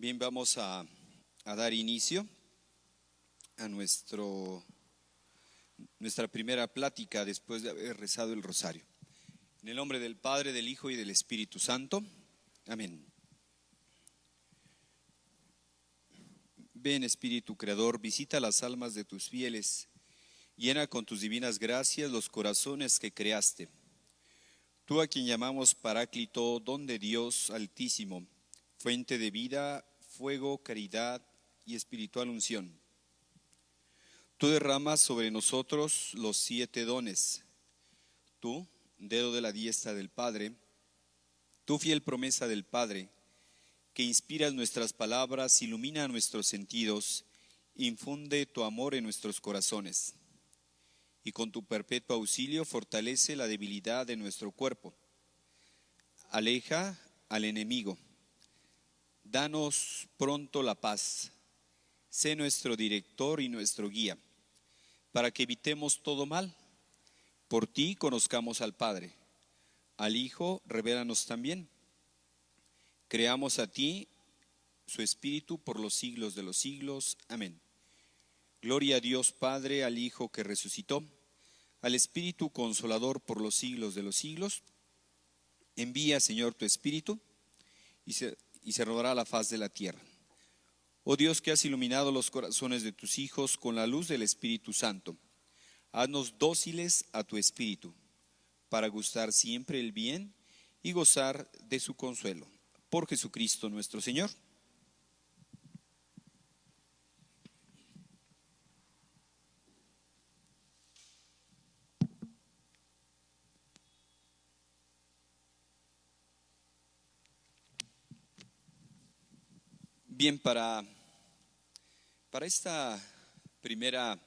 Bien, vamos a dar inicio a nuestra primera plática después de haber rezado el rosario. En el nombre del Padre, del Hijo y del Espíritu Santo. Amén. Ven, Espíritu Creador, visita las almas de tus fieles, llena con tus divinas gracias los corazones que creaste. Tú, a quien llamamos Paráclito, don de Dios Altísimo, fuente de vida, fuego, caridad y espiritual unción. Tú derramas sobre nosotros los 7 dones. Tú, dedo de la diestra del Padre, tú, fiel promesa del Padre, que inspiras nuestras palabras, ilumina nuestros sentidos, infunde tu amor en nuestros corazones. Y con tu perpetuo auxilio fortalece la debilidad de nuestro cuerpo. Aleja al enemigo. Danos pronto la paz. Sé nuestro director y nuestro guía, para que evitemos todo mal. Por ti conozcamos al Padre. Al Hijo revélanos también. Creamos a ti, su Espíritu, por los siglos de los siglos. Amén. Gloria a Dios Padre, al Hijo que resucitó, al Espíritu Consolador por los siglos de los siglos. Envía, Señor, tu Espíritu, y se renovará la faz de la tierra. Oh Dios, que has iluminado los corazones de tus hijos con la luz del Espíritu Santo, haznos dóciles a tu Espíritu, para gustar siempre el bien y gozar de su consuelo. Por Jesucristo nuestro Señor. Bien, para esta primera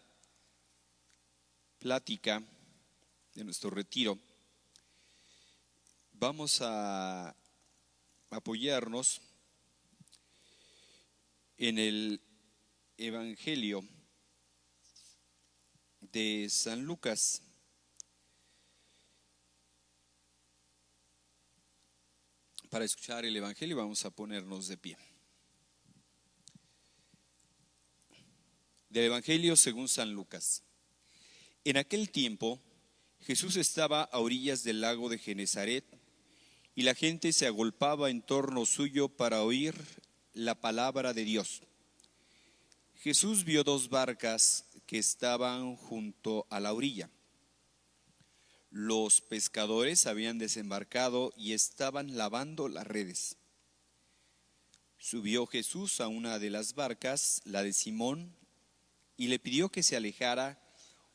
plática de nuestro retiro, vamos a apoyarnos en el Evangelio de San Lucas. Para escuchar el Evangelio vamos a ponernos de pie. Del Evangelio según San Lucas. En aquel tiempo, Jesús estaba a orillas del lago de Genezaret, y la gente se agolpaba en torno suyo para oír la palabra de Dios. Jesús vio 2 barcas que estaban junto a la orilla. Los pescadores habían desembarcado y estaban lavando las redes. Subió Jesús a una de las barcas, la de Simón, y le pidió que se alejara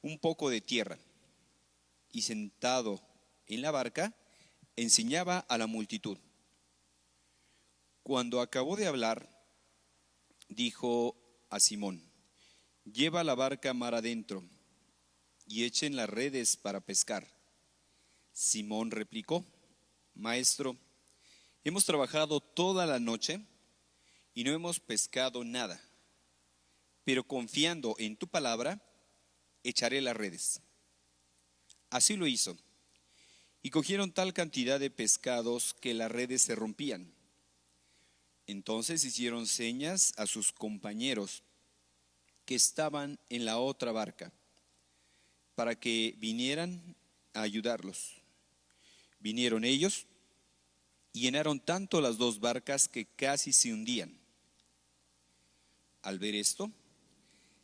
un poco de tierra. Y sentado en la barca, enseñaba a la multitud. Cuando acabó de hablar, dijo a Simón: lleva la barca mar adentro y echen las redes para pescar. Simón replicó: Maestro, hemos trabajado toda la noche y no hemos pescado nada, pero confiando en tu palabra, echaré las redes. Así lo hizo, y cogieron tal cantidad de pescados que las redes se rompían. Entonces hicieron señas a sus compañeros que estaban en la otra barca, para que vinieran a ayudarlos. Vinieron ellos y llenaron tanto las 2 barcas que casi se hundían. Al ver esto,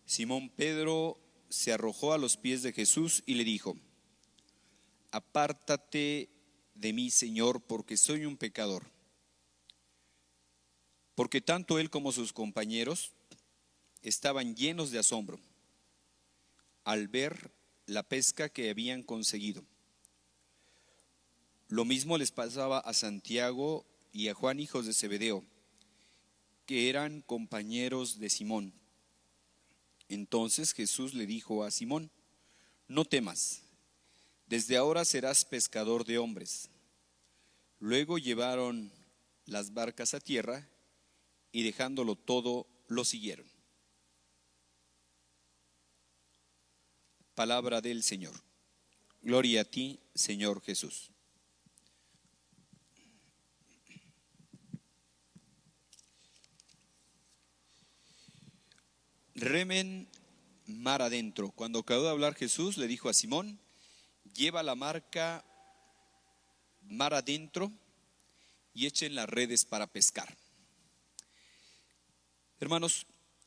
Simón Pedro se arrojó a los pies de Jesús y le dijo: apártate de mí, Señor, porque soy un pecador. Porque tanto él como sus compañeros estaban llenos de asombro al ver la pesca que habían conseguido. Lo mismo les pasaba a Santiago y a Juan, hijos de Zebedeo, que eran compañeros de Simón. Entonces Jesús le dijo a Simón: no temas, desde ahora serás pescador de hombres. Luego llevaron las barcas a tierra y dejándolo todo, lo siguieron. Palabra del Señor. Gloria a ti, Señor Jesús. remen mar adentro. Cuando acabó de hablar Jesús, le dijo a Simón, lleva la barca mar adentro y echen las redes para pescar. Hermanos,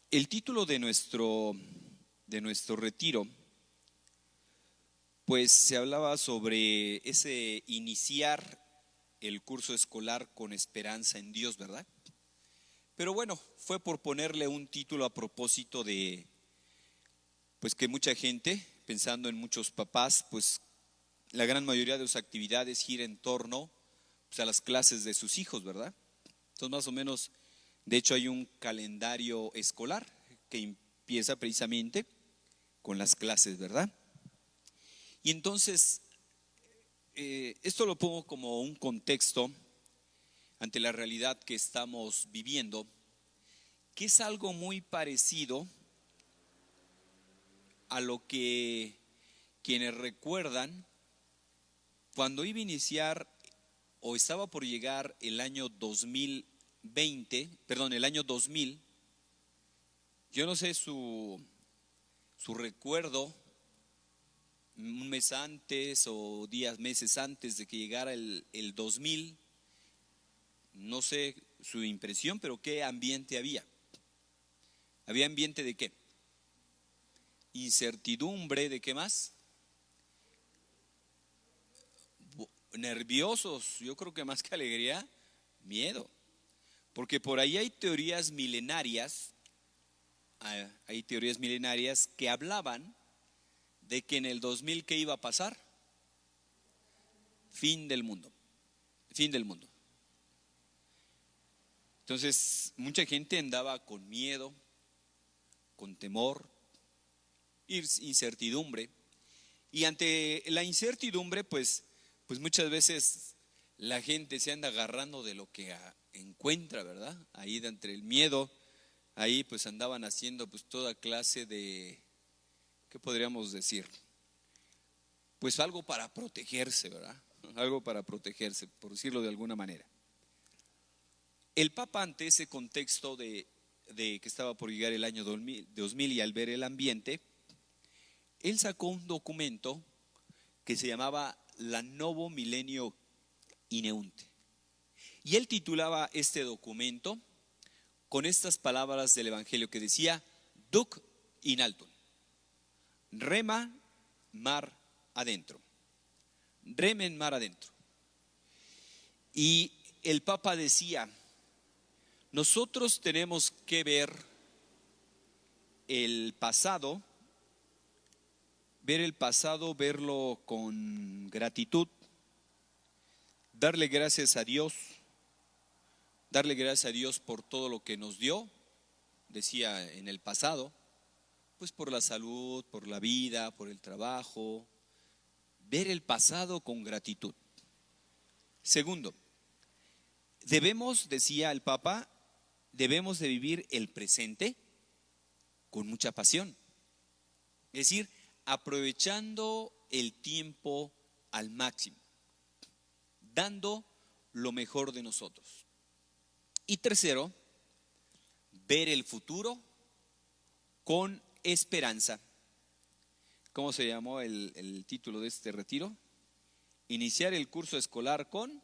el título de nuestro retiro, pues se hablaba sobre ese iniciar el curso escolar con esperanza en Dios, ¿verdad? Pero bueno, fue por ponerle un título a propósito de, pues que mucha gente, pensando en muchos papás, pues la gran mayoría de sus actividades gira en torno pues, a las clases de sus hijos, ¿verdad? Entonces más o menos, de hecho hay un calendario escolar que empieza precisamente con las clases, ¿verdad? Y entonces, esto lo pongo como un contexto ante la realidad que estamos viviendo, que es algo muy parecido a lo que quienes recuerdan cuando iba a iniciar o estaba por llegar el año 2000, yo no sé su recuerdo, un mes antes o meses antes de que llegara el 2000, no sé su impresión, pero ¿qué ambiente había? ¿Había ambiente de qué? Incertidumbre, ¿de qué más? Nerviosos, yo creo que más que alegría, miedo. Porque por ahí hay teorías milenarias que hablaban de que en el 2000 ¿qué iba a pasar? Fin del mundo. Entonces, mucha gente andaba con miedo, con temor, incertidumbre. Y ante la incertidumbre, pues muchas veces la gente se anda agarrando de lo que encuentra, ¿verdad? Ahí de entre el miedo, ahí pues andaban haciendo pues toda clase de, ¿qué podríamos decir? Pues algo para protegerse, ¿verdad? Algo para protegerse, por decirlo de alguna manera. El Papa, ante ese contexto de que estaba por llegar el año 2000 y al ver el ambiente, él sacó un documento que se llamaba La Novo Milenio Ineunte. Y él titulaba este documento con estas palabras del Evangelio que decía, Duc in altum, rema mar adentro, remen mar adentro. Y el Papa decía, nosotros tenemos que ver el pasado, verlo con gratitud, darle gracias a Dios por todo lo que nos dio, decía en el pasado, pues por la salud, por la vida, por el trabajo, ver el pasado con gratitud. Segundo, decía el Papa, debemos de vivir el presente con mucha pasión, es decir, aprovechando el tiempo al máximo, dando lo mejor de nosotros. Y tercero, ver el futuro con esperanza. ¿Cómo se llamó el título de este retiro? Iniciar el curso escolar con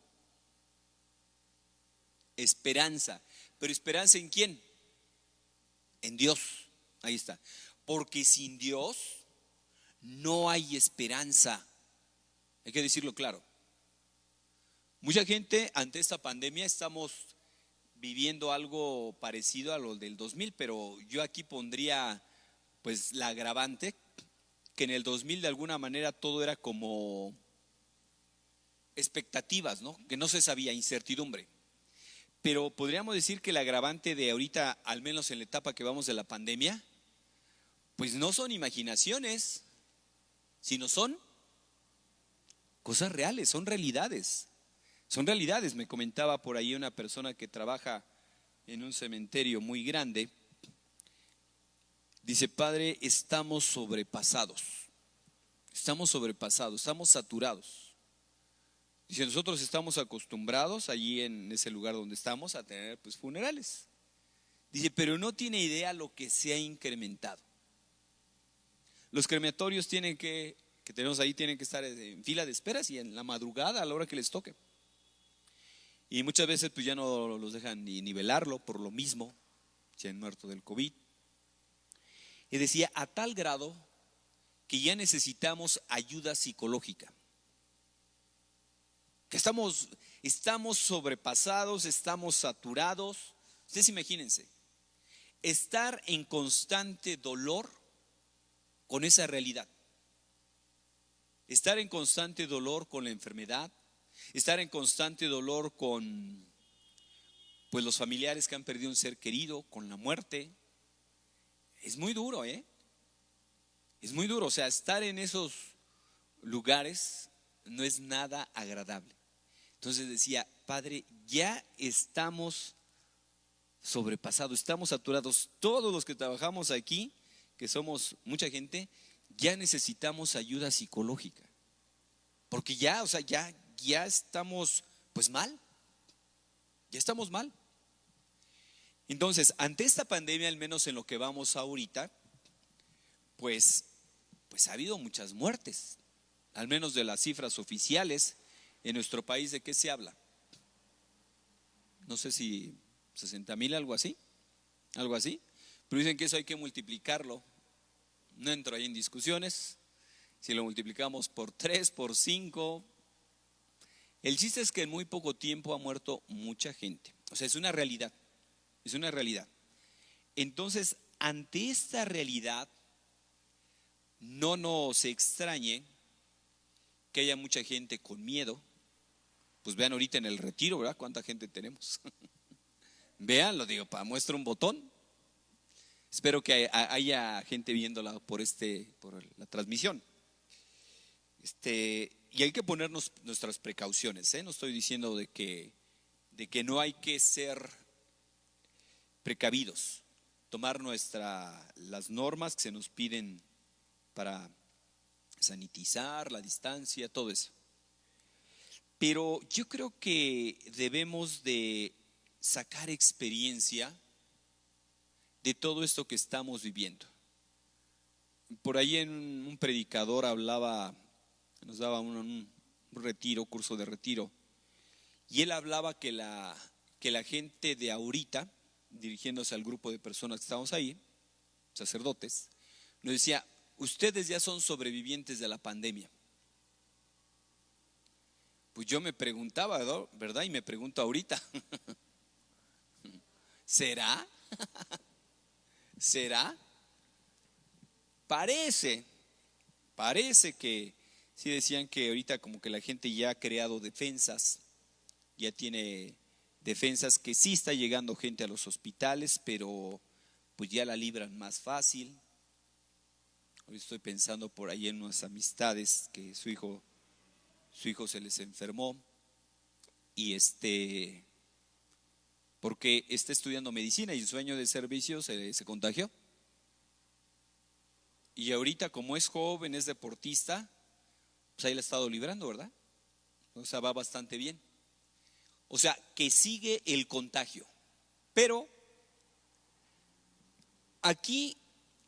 esperanza. ¿Pero esperanza en quién? En Dios. Ahí está. Porque sin Dios no hay esperanza. Hay que decirlo claro. Mucha gente ante esta pandemia estamos viviendo algo parecido a lo del 2000, pero yo aquí pondría pues la agravante que en el 2000 de alguna manera todo era como expectativas, ¿no? Que no se sabía, incertidumbre. Pero podríamos decir que el agravante de ahorita, al menos en la etapa que vamos de la pandemia, pues no son imaginaciones, sino son cosas reales, son realidades. Son realidades. Me comentaba por ahí una persona que trabaja en un cementerio muy grande. Dice, padre, estamos sobrepasados, estamos saturados. Dice, nosotros estamos acostumbrados allí en ese lugar donde estamos a tener pues funerales. Dice, pero no tiene idea lo que se ha incrementado. Los crematorios que tenemos ahí tienen que estar en fila de esperas y en la madrugada a la hora que les toque. Y muchas veces pues ya no los dejan ni nivelarlo por lo mismo, se han muerto del COVID. Y decía, a tal grado que ya necesitamos ayuda psicológica. Que estamos sobrepasados, estamos saturados. Ustedes imagínense, estar en constante dolor con esa realidad. Estar en constante dolor con la enfermedad, estar en constante dolor con pues los familiares que han perdido un ser querido, con la muerte. Es muy duro, ¿eh? Es muy duro, o sea, estar en esos lugares no es nada agradable. Entonces decía, Padre, ya estamos sobrepasados, estamos saturados. Todos los que trabajamos aquí, que somos mucha gente, ya necesitamos ayuda psicológica. Porque ya, o sea, ya estamos pues mal. Ya estamos mal. Entonces, ante esta pandemia, al menos en lo que vamos ahorita, pues ha habido muchas muertes. Al menos de las cifras oficiales en nuestro país, ¿de qué se habla? No sé si 60,000, algo así. Pero dicen que eso hay que multiplicarlo. No entro ahí en discusiones. Si lo multiplicamos por 3, por 5. El chiste es que en muy poco tiempo ha muerto mucha gente. O sea, es una realidad. Es una realidad. Entonces, ante esta realidad, no nos extrañe que haya mucha gente con miedo. Pues vean ahorita en el retiro, ¿verdad? ¿Cuánta gente tenemos? Vean, lo digo, para muestra un botón. Espero que haya gente viéndola por la transmisión. Y hay que ponernos nuestras precauciones, ¿eh? No estoy diciendo de que no hay que ser precavidos, tomar las normas que se nos piden para sanitizar, la distancia, todo eso. Pero yo creo que debemos de sacar experiencia de todo esto que estamos viviendo. Por ahí un predicador nos daba un retiro, curso de retiro, y él hablaba que la gente de ahorita, dirigiéndose al grupo de personas que estábamos ahí, sacerdotes, nos decía, ustedes ya son sobrevivientes de la pandemia. Pues yo me preguntaba, ¿verdad? Y me pregunto ahorita, ¿será? ¿Será? Parece que sí decían que ahorita como que la gente ya ha creado defensas, ya tiene defensas, que sí está llegando gente a los hospitales, pero pues ya la libran más fácil. Hoy estoy pensando por ahí en unas amistades que su hijo se les enfermó y porque está estudiando medicina y en su año de servicio se contagió. Y ahorita como es joven, es deportista, pues ahí la ha estado librando, ¿verdad? O sea, va bastante bien. O sea, que sigue el contagio. Pero aquí,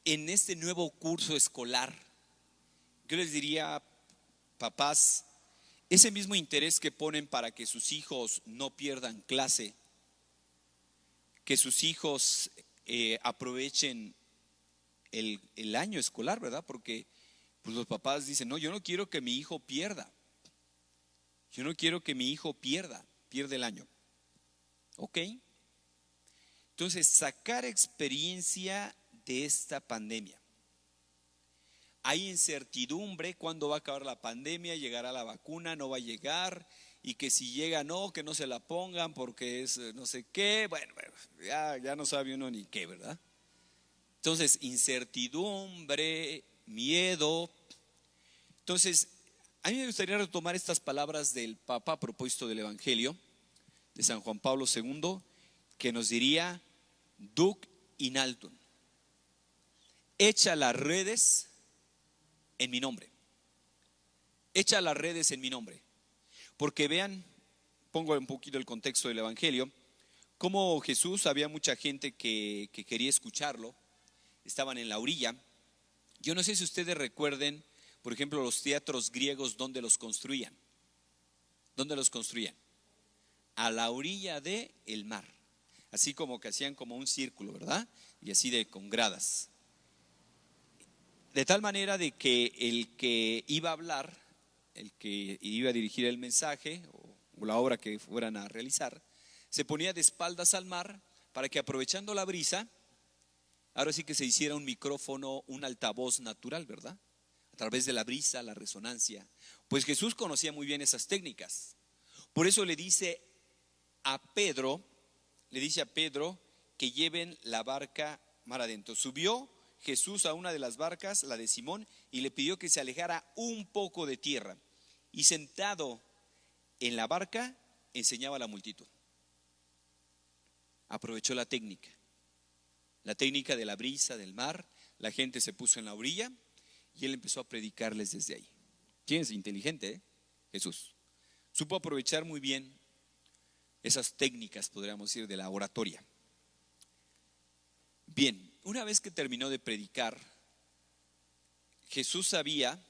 en este nuevo curso escolar, yo les diría, papás, ese mismo interés que ponen para que sus hijos no pierdan clase, que sus hijos aprovechen el año escolar, ¿verdad? Porque pues los papás dicen, no, yo no quiero que mi hijo pierda. Yo no quiero que mi hijo pierda el año. ¿Ok? Entonces, sacar experiencia de esta pandemia. Hay incertidumbre, ¿cuándo va a acabar la pandemia? ¿Llegará la vacuna? ¿No va a llegar? Y que si llega, no, que no se la pongan porque es no sé qué. Bueno, ya no sabe uno ni qué, ¿verdad? Entonces, incertidumbre, miedo. Entonces, a mí me gustaría retomar estas palabras del Papa a propósito del Evangelio de San Juan Pablo II, que nos diría, Duc in altum, echa las redes en mi nombre. Echa las redes en mi nombre. Porque vean, pongo un poquito el contexto del Evangelio, Como Jesús, había mucha gente que quería escucharlo, estaban en la orilla. Yo no sé si ustedes recuerden, por ejemplo, los teatros griegos, ¿dónde los construían? ¿Dónde los construían? A la orilla del mar, así como que hacían como un círculo, ¿verdad? Y así con gradas. De tal manera de que el que iba a hablar, el que iba a dirigir el mensaje o la obra que fueran a realizar, se ponía de espaldas al mar para que, aprovechando la brisa, ahora sí que se hiciera un micrófono, un altavoz natural, ¿verdad? A través de la brisa, la resonancia. Pues Jesús conocía muy bien esas técnicas. Por eso le dice a Pedro que lleven la barca mar adentro. Subió Jesús a una de las barcas, la de Simón, y le pidió que se alejara un poco de tierra. Y sentado en la barca, enseñaba a la multitud. Aprovechó la técnica de la brisa, del mar. La gente se puso en la orilla y él empezó a predicarles desde ahí. ¿Quién es inteligente, Jesús. Supo aprovechar muy bien esas técnicas, podríamos decir, de la oratoria. Bien, una vez que terminó de predicar, Jesús sabía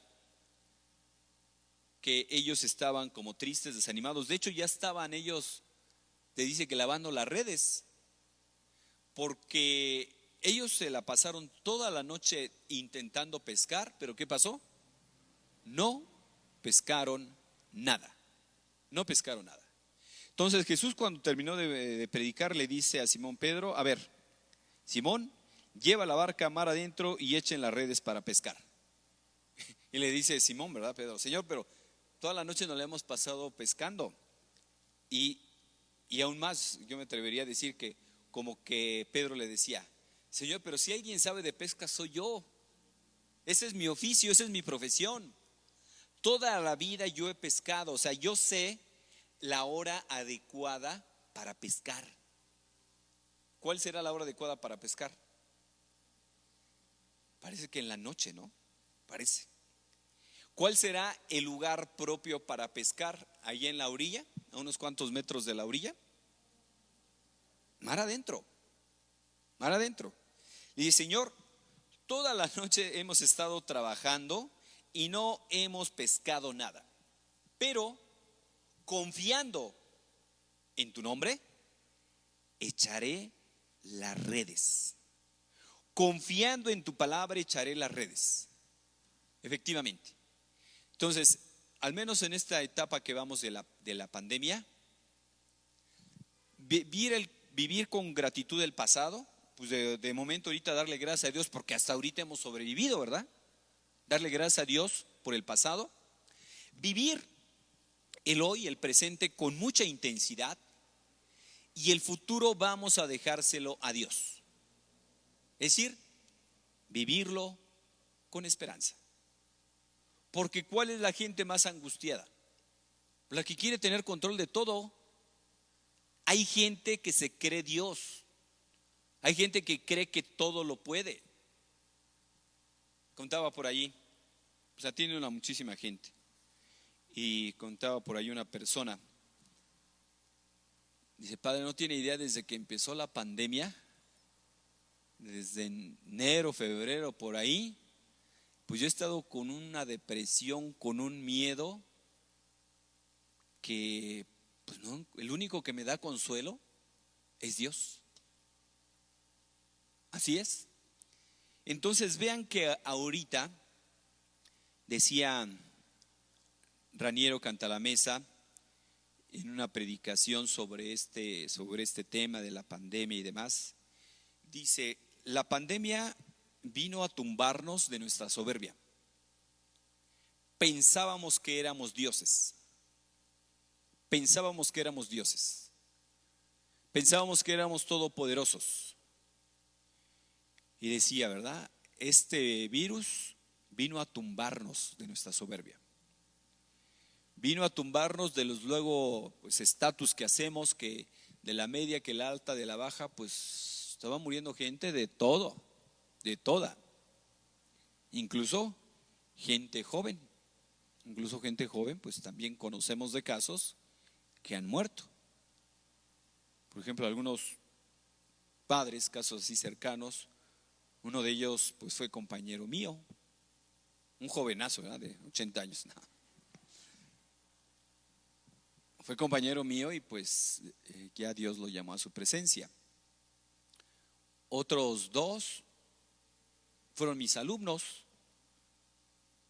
que ellos estaban como tristes, desanimados. De hecho, ya estaban ellos, te dice que lavando las redes, porque ellos se la pasaron toda la noche intentando pescar, pero ¿qué pasó? No pescaron nada. No pescaron nada. Entonces Jesús, cuando terminó de predicar, le dice a Simón Pedro: a ver, Simón, lleva la barca mar adentro y echen las redes para pescar. Y le dice Simón, ¿verdad, Pedro? Señor, pero toda la noche nos la hemos pasado pescando. Y aún más, yo me atrevería a decir que como que Pedro le decía: Señor, pero si alguien sabe de pesca soy yo. Ese es mi oficio, esa es mi profesión. Toda la vida yo he pescado, o sea, yo sé la hora adecuada para pescar. ¿Cuál será la hora adecuada para pescar? Parece que en la noche, ¿no? Parece. ¿Cuál será el lugar propio para pescar? Allí en la orilla, a unos cuantos metros de la orilla. Mar adentro. Mar adentro. Y dice: Señor, toda la noche hemos estado trabajando y no hemos pescado nada, pero confiando en tu nombre, echaré las redes. Confiando en tu palabra, echaré las redes. Efectivamente. Entonces, al menos en esta etapa que vamos de la pandemia, vivir con gratitud el pasado, pues de momento ahorita darle gracias a Dios porque hasta ahorita hemos sobrevivido, ¿verdad? Darle gracias a Dios por el pasado. Vivir el hoy, el presente con mucha intensidad, y el futuro vamos a dejárselo a Dios. Es decir, vivirlo con esperanza. Porque ¿cuál es la gente más angustiada? La que quiere tener control de todo. Hay gente que se cree Dios. Hay gente que cree que todo lo puede. Contaba por allí, pues atiende una muchísima gente. Y contaba por ahí una persona. Dice: padre, no tiene idea, desde que empezó la pandemia, desde enero, febrero, por ahí, pues yo he estado con una depresión, con un miedo que, pues no, el único que me da consuelo es Dios. Así es. Entonces vean que ahorita, decía Raniero Cantalamessa en una predicación sobre este tema de la pandemia y demás, dice: la pandemia vino a tumbarnos de nuestra soberbia. Pensábamos que éramos dioses. Pensábamos que éramos dioses. Pensábamos que éramos todopoderosos. Y decía, ¿verdad? Este virus vino a tumbarnos de nuestra soberbia. Vino a tumbarnos de los luego pues estatus que hacemos, que de la media, que la alta, de la baja, pues estaba muriendo gente de todo, de toda. Incluso gente joven. Incluso gente joven, pues también conocemos de casos que han muerto. Por ejemplo, algunos padres, casos así cercanos, uno de ellos pues fue compañero mío, un jovenazo, ¿verdad? De 80 años. No. Fue compañero mío y pues ya Dios lo llamó a su presencia. Otros dos fueron mis alumnos,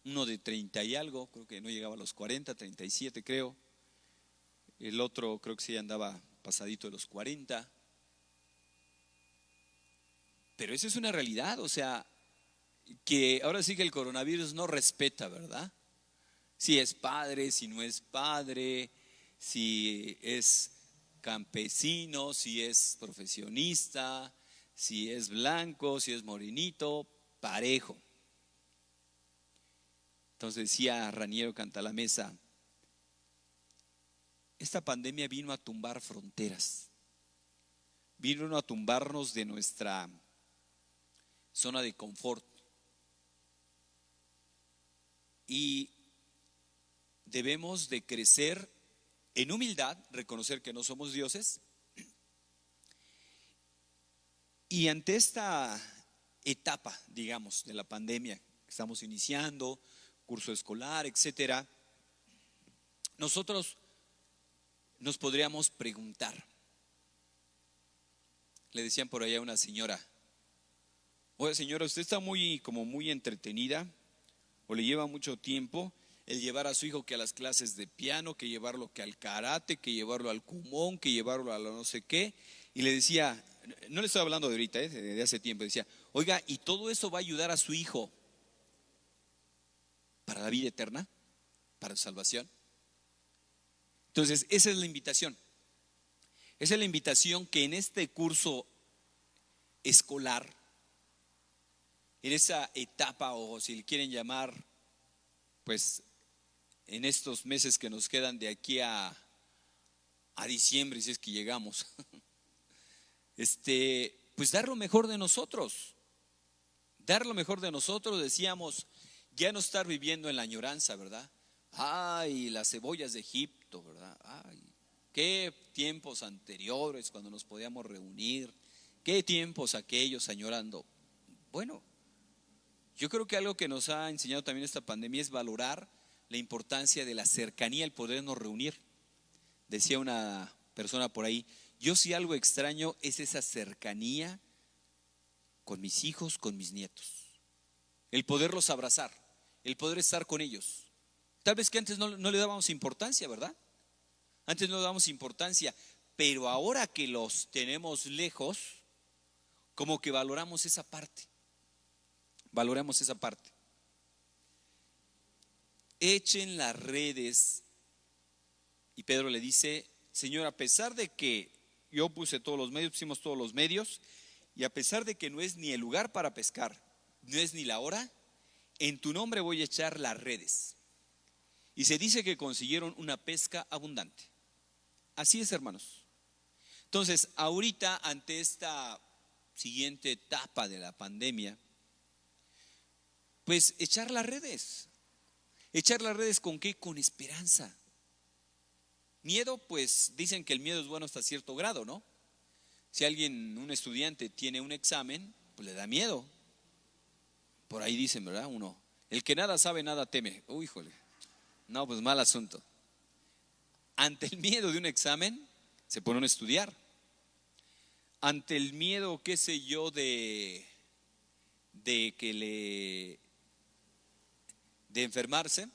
uno de 30 y algo, creo que no llegaba a los 40, 37 creo. El otro creo que sí andaba pasadito de los 40. Pero eso es una realidad, o sea, que ahora sí que el coronavirus no respeta, ¿verdad? Si es padre, si no es padre, si es campesino, si es profesionista, si es blanco, si es morenito, parejo. Entonces decía Raniero Cantalamesa, esta pandemia vino a tumbar fronteras, vino a tumbarnos de nuestra zona de confort. Y debemos de crecer en humildad, reconocer que no somos dioses. Y ante esta etapa, digamos, de la pandemia que estamos iniciando, curso escolar, etcétera, nosotros nos podríamos preguntar. Le decían por allá a una señora, oye señora, usted está muy entretenida, o le lleva mucho tiempo el llevar a su hijo que a las clases de piano, que llevarlo que al karate, que llevarlo al kumon, que llevarlo a lo no sé qué. Y le decía, no le estoy hablando de ahorita, de hace tiempo, decía, oiga, ¿y todo eso va a ayudar a su hijo para la vida eterna, para su salvación? Entonces, esa es la invitación. Esa es la invitación que en este curso escolar, en esa etapa, o si le quieren llamar, pues en estos meses que nos quedan de aquí a diciembre, si es que llegamos, pues dar lo mejor de nosotros. Dar lo mejor de nosotros, decíamos, ya no estar viviendo en la añoranza, ¿verdad? Ay, las cebollas de Egipto, ¿verdad? Ay, qué tiempos anteriores cuando nos podíamos reunir, qué tiempos aquellos añorando. Bueno, yo creo que algo que nos ha enseñado también esta pandemia es valorar la importancia de la cercanía, el podernos reunir. Decía una persona por ahí, yo sí algo extraño es esa cercanía con mis hijos, con mis nietos. El poderlos abrazar, el poder estar con ellos. Tal vez que antes no le dábamos importancia, ¿verdad? Antes no le dábamos importancia, pero ahora que los tenemos lejos, como que valoramos esa parte. Valoramos esa parte. Echen las redes. Y Pedro le dice, Señor, a pesar de que yo puse todos los medios, pusimos todos los medios, y a pesar de que no es ni el lugar para pescar, no es ni la hora, en tu nombre voy a echar las redes. Y se dice que consiguieron una pesca abundante. Así es, hermanos. Entonces, ahorita ante esta siguiente etapa de la pandemia, pues echar las redes. ¿Echar las redes con qué? Con esperanza. Miedo, pues dicen que el miedo es bueno hasta cierto grado, ¿no? Si alguien, un estudiante, tiene un examen, pues le da miedo. Por ahí dicen, ¿verdad? Uno, el que nada sabe, nada teme. Uy, híjole. No, pues mal asunto. Ante el miedo de un examen, se pone a estudiar. Ante el miedo, qué sé yo, de enfermarse.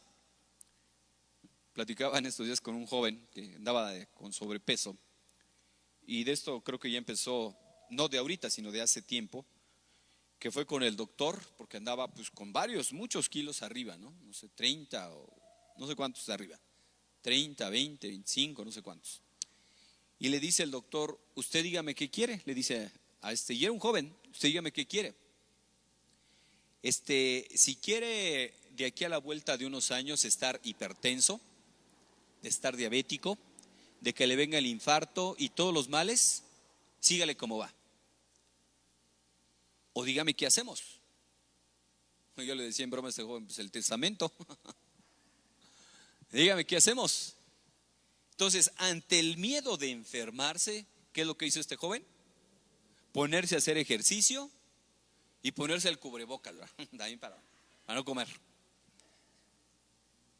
Platicaba en estos días con un joven que andaba con sobrepeso. Y de esto creo que ya empezó, no de ahorita, sino de hace tiempo, que fue con el doctor, porque andaba pues con muchos kilos arriba, ¿no? No sé, 30 o no sé cuántos de arriba. 30, 20, 25, no sé cuántos. Y le dice el doctor, usted dígame qué quiere. Le dice y era un joven, usted dígame qué quiere. Si quiere de aquí a la vuelta de unos años estar hipertenso, de estar diabético, de que le venga el infarto y todos los males, sígale como va. O dígame qué hacemos. Yo le decía en broma a este joven, pues el testamento. Dígame qué hacemos. Entonces, ante el miedo de enfermarse, ¿qué es lo que hizo este joven? Ponerse a hacer ejercicio y ponerse el cubrebocas, ¿verdad? También para no comer.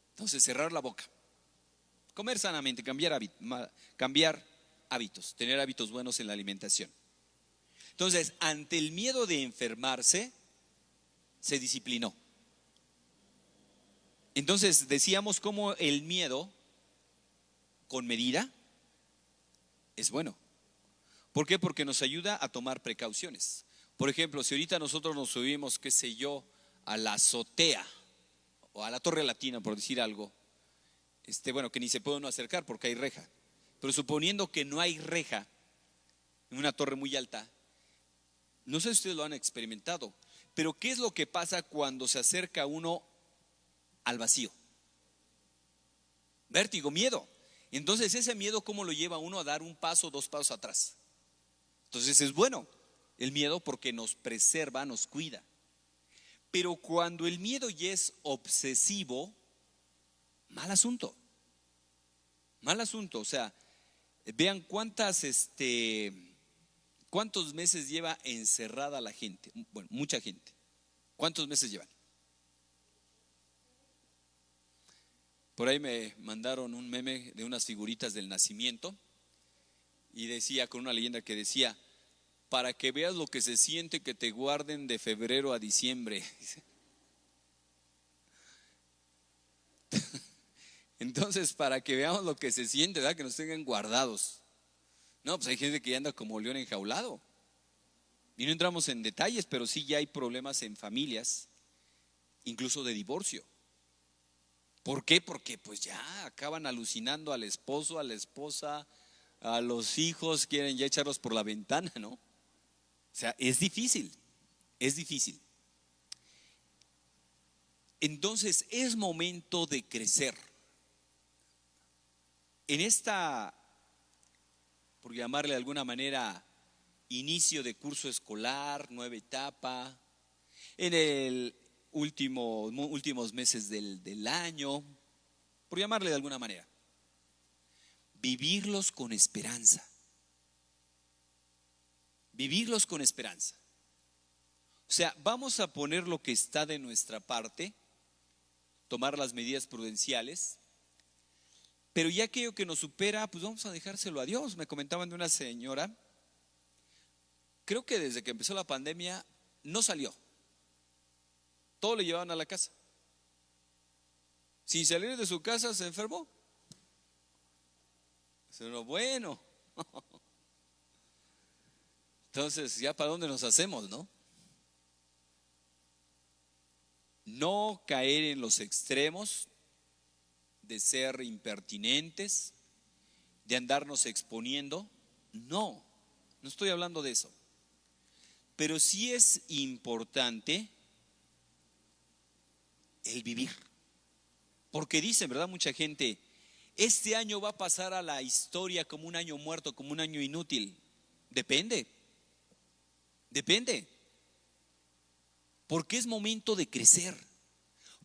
Entonces, cerrar la boca. Comer sanamente, cambiar hábitos, tener hábitos buenos en la alimentación. Entonces, ante el miedo de enfermarse, se disciplinó. Entonces, decíamos cómo el miedo, con medida, es bueno. ¿Por qué? Porque nos ayuda a tomar precauciones. Por ejemplo, si ahorita nosotros nos subimos, qué sé yo, a la azotea o a la Torre Latina, por decir algo, bueno, que ni se puede uno acercar porque hay reja. Pero suponiendo que no hay reja en una torre muy alta, no sé si ustedes lo han experimentado, pero ¿qué es lo que pasa cuando se acerca uno al vacío? Vértigo, miedo. Entonces ese miedo, ¿cómo lo lleva a uno a dar un paso, 2 pasos atrás? Entonces es bueno el miedo porque nos preserva, nos cuida. Pero cuando el miedo ya es obsesivo, mal asunto. Mal asunto. O sea, vean cuántos meses lleva encerrada la gente. Bueno, mucha gente. ¿Cuántos meses llevan? Por ahí me mandaron un meme de unas figuritas del nacimiento y decía, con una leyenda que decía, para que veas lo que se siente que te guarden de febrero a diciembre. Entonces, para que veamos lo que se siente, ¿verdad? Que nos tengan guardados. No, pues hay gente que ya anda como león enjaulado. Y no entramos en detalles, pero sí ya hay problemas en familias, incluso de divorcio. ¿Por qué? Porque pues ya acaban alucinando al esposo, a la esposa, a los hijos, quieren ya echarlos por la ventana, ¿no? O sea, es difícil, es difícil. Entonces es momento de crecer. En esta, por llamarle de alguna manera, inicio de curso escolar, nueva etapa, en el últimos meses del año, por llamarle de alguna manera, vivirlos con esperanza. Vivirlos con esperanza. O sea, vamos a poner lo que está de nuestra parte, tomar las medidas prudenciales, pero ya aquello que nos supera, pues vamos a dejárselo a Dios. Me comentaban de una señora, creo que desde que empezó la pandemia no salió. Todo le llevaban a la casa. Sin salir de su casa se enfermó. Pero bueno, entonces ya para dónde nos hacemos, ¿no? No caer en los extremos de ser impertinentes, de andarnos exponiendo. No estoy hablando de eso. Pero sí es importante el vivir. Porque dicen, ¿verdad? Mucha gente, este año va a pasar a la historia como un año muerto, como un año inútil. Depende. Porque es momento de crecer.